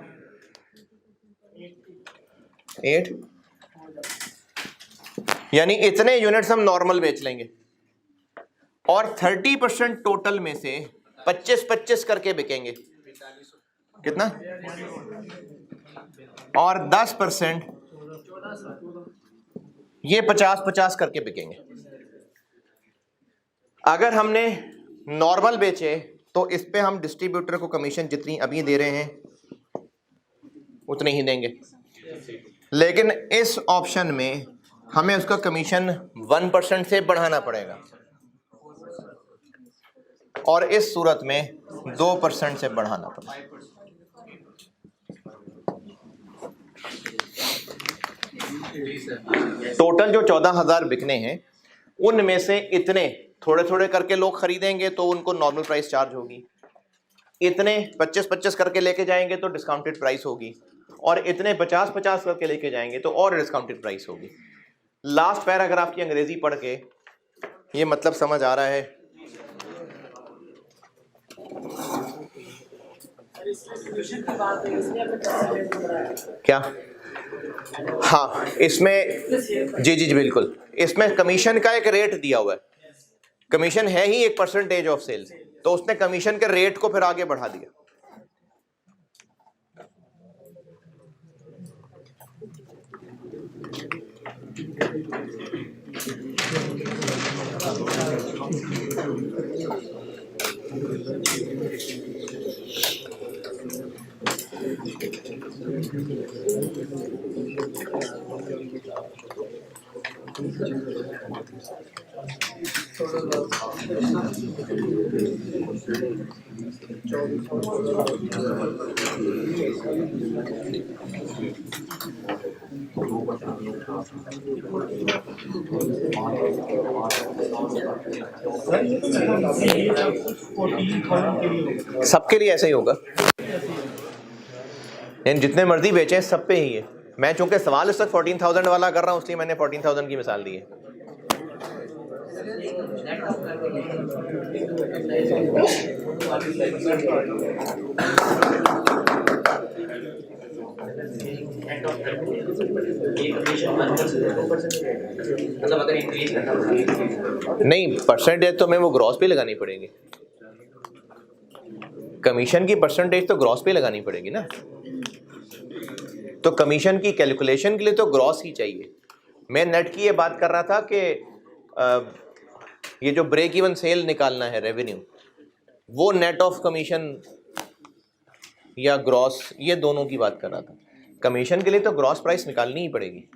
8, यानी इतने यूनिट्स हम नॉर्मल बेच लेंगे, और 30% टोटल में से 25-25 करके बिकेंगे। कितना? और 10% ये 50-50 करके बिकेंगे। अगर हमने नॉर्मल बेचे तो इस पे हम डिस्ट्रीब्यूटर को कमीशन जितनी अभी दे रहे हैं उतनी ही देंगे, लेकिन इस ऑप्शन में हमें उसका कमीशन 1% से बढ़ाना पड़ेगा, और इस सूरत में 2% से बढ़ाना पड़ेगा। टोटल जो 14,000 बिकने हैं उनमें से इतने थोड़े थोड़े करके लोग खरीदेंगे तो उनको नॉर्मल प्राइस चार्ज होगी, इतने 25-25 करके लेके जाएंगे तो डिस्काउंटेड प्राइस होगी, और इतने 50-50 करके लेके जाएंगे तो और डिस्काउंटेड प्राइस होगी। लास्ट पैराग्राफ की अंग्रेजी पढ़ के ये मतलब समझ आ रहा है? क्या? हाँ इसमें जी जी जी बिल्कुल, इसमें कमीशन का एक रेट दिया हुआ है। कमीशन है ही एक परसेंटेज ऑफ सेल्स, तो उसने कमीशन के रेट को फिर आगे बढ़ा दिया। सबके लिए ऐसा ही होगा। यानी जितने मर्जी बेचें सब पे ही है। मैं चूंकि सवाल इस वक्त 14,000 वाला कर रहा हूँ इसलिए मैंने 14,000 की मिसाल दी है। नहीं, परसेंटेज तो हमें वो ग्रॉस पे लगानी पड़ेगी। कमीशन की परसेंटेज तो ग्रॉस पे लगानी पड़ेगी ना। तो कमीशन की कैलकुलेशन के लिए तो ग्रॉस ही चाहिए। मैं नेट की ये बात कर रहा था कि ये जो ब्रेक इवन सेल निकालना है रेवेन्यू, वो नेट ऑफ कमीशन या ग्रॉस, ये दोनों की बात कर रहा था। कमीशन के लिए तो ग्रॉस प्राइस निकालनी ही पड़ेगी।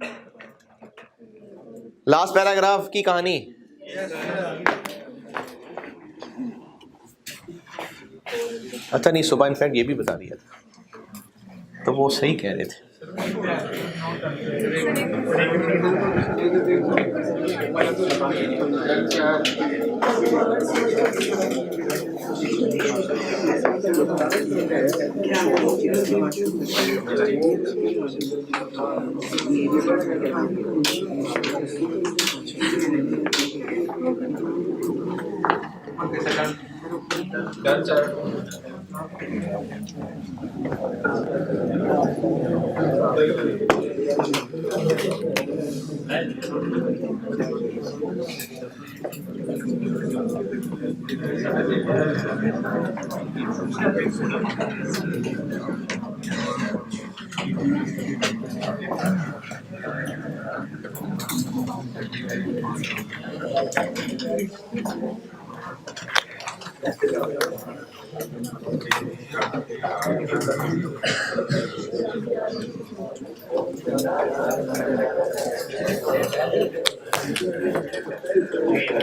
लास्ट पैराग्राफ की कहानी, अच्छा नहीं, सुबह इनफैक्ट ये भी बता दिया था, तो वो सही कह रहे थे।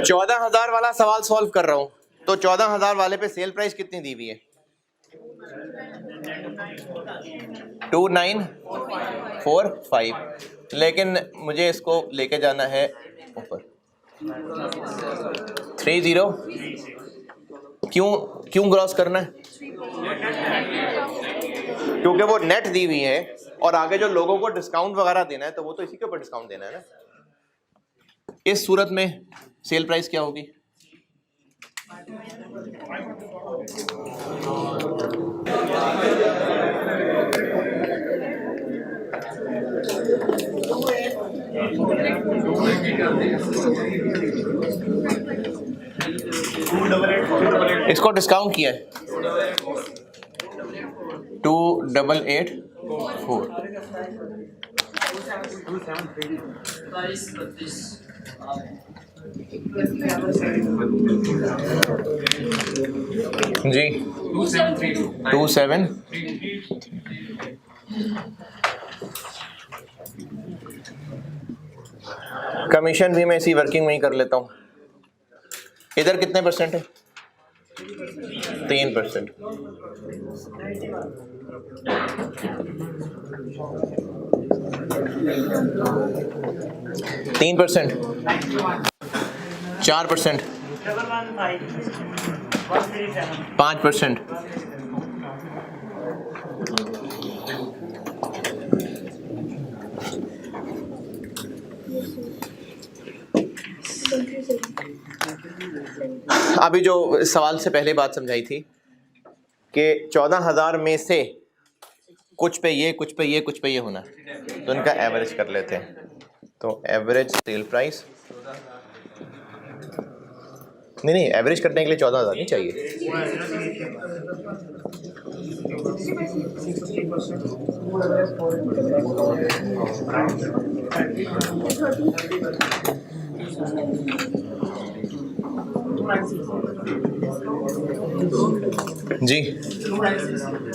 14,000 वाला सवाल सॉल्व कर रहा हूं, तो 14,000 वाले पे सेल प्राइस कितनी दी हुई है? 2945, लेकिन मुझे इसको लेके जाना है ऊपर 30। क्यों ग्रॉस करना है? क्योंकि वो नेट दी हुई है और आगे जो लोगों को डिस्काउंट वगैरह देना है तो वो तो इसी के ऊपर डिस्काउंट देना है ना। इस सूरत में सेल प्राइस क्या होगी? इसको डिस्काउंट किया है 2884। जी 27। कमीशन भी मैं इसी वर्किंग में ही कर लेता हूँ। इधर कितने परसेंट है? 3%। तीन परसेंट, 4%, 5%, 27। अभी जो सवाल से पहले बात समझाई थी कि 14,000 में से कुछ पे ये, कुछ पे ये, कुछ पे ये होना, तो इनका एवरेज कर लेते हैं। तो एवरेज सेल प्राइस, नहीं एवरेज करने के लिए 14,000 नहीं चाहिए। जी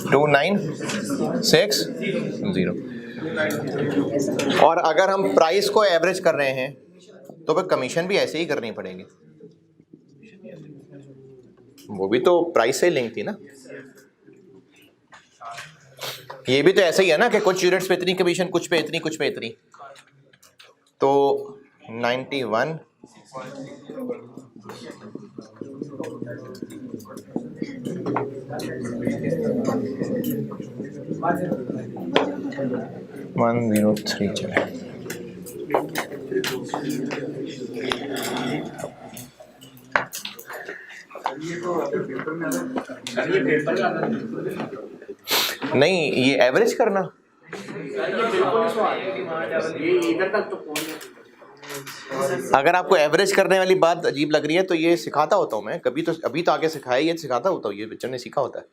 2960। और अगर हम प्राइस को एवरेज कर रहे हैं तो फिर कमीशन भी ऐसे ही करनी पड़ेगी, वो भी तो प्राइस से लिंक थी ना। ये भी तो ऐसा ही है ना कि कुछ यूनिट्स पे इतनी कमीशन, कुछ पे इतनी, कुछ पे इतनी। तो 91 103 चले। नहीं, ये एवरेज करना, अगर आपको एवरेज करने वाली बात अजीब लग रही है तो ये सिखाता होता हूँ मैं कभी, तो अभी तो आगे सिखाया, ये सिखाता होता हूँ, ये बच्चों ने सीखा होता है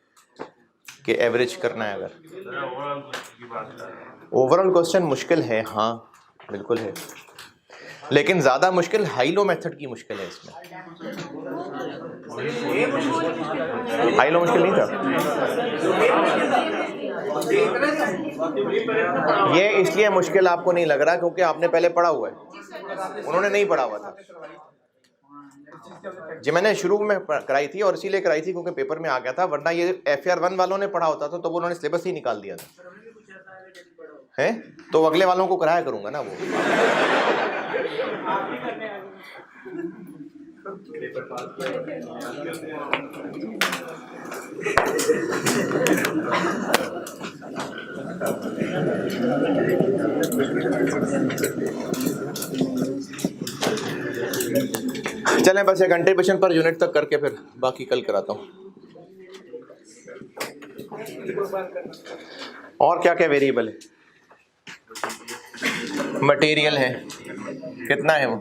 कि एवरेज करना है। अगर ओवरऑल क्वेश्चन मुश्किल है, हाँ बिल्कुल है, लेकिन ज़्यादा मुश्किल हाई लो मेथड की मुश्किल है इसमें। हाई लो मुश्किल नहीं था ये, इसलिए मुश्किल आपको नहीं लग रहा क्योंकि आपने पहले पढ़ा हुआ है, उन्होंने नहीं पढ़ा हुआ था जी। मैंने शुरू में कराई थी और इसीलिए कराई थी क्योंकि पेपर में आ गया था, वरना ये FR 1 वालों ने पढ़ा होता था तो वो उन्होंने सिलेबस ही निकाल दिया था, हैं? तो अगले वालों को कराया करूंगा ना वो। चलें बस ये कंट्रीब्यूशन पर यूनिट तक करके फिर बाकी कल कराता हूँ। और क्या क्या वेरिएबल है? मटेरियल है, कितना है वो?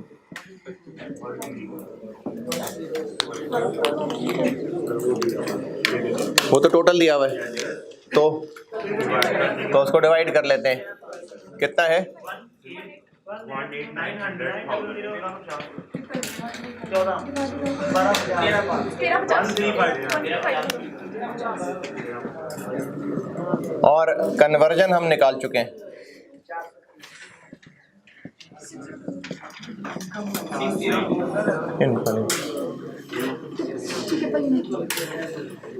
वो तो टोटल दिया हुआ है, तो उसको डिवाइड कर लेते हैं, कितना है? और कन्वर्जन हम निकाल चुके हैं,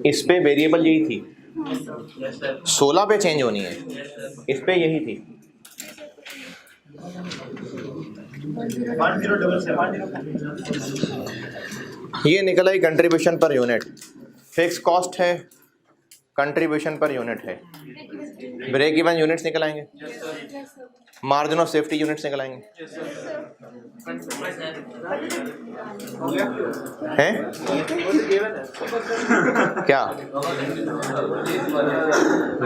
इस पे वेरिएबल यही थी, 16 पे चेंज होनी है, इस पे यही थी। ये निकला ही contribution per unit, fix cost है, कंट्रीब्यूशन पर यूनिट है, ब्रेक इवन यूनिट्स निकल आएंगे, मार्जिन ऑफ सेफ्टी यूनिट्स निकल आएंगे, हैं? क्या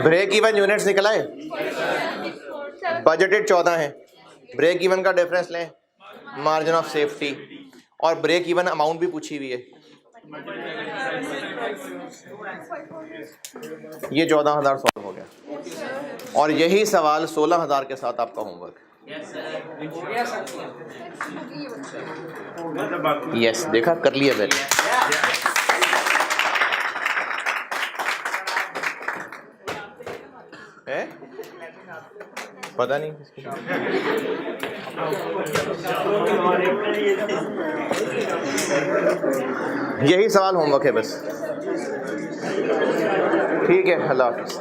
ब्रेक इवन यूनिट्स निकल आए? बजटेड 14 है, ब्रेक इवन का डिफरेंस लें, मार्जिन ऑफ सेफ्टी, और ब्रेक इवन अमाउंट भी पूछी हुई है, ये 14,000 सॉल्व हो गया। और यही सवाल 16,000 के साथ आपका होमवर्क। यस, देखा, कर लिया मैंने। है? पता नहीं यही सवाल होमवर्क है बस। ठीक है, अल्लाह हाफ़िज़।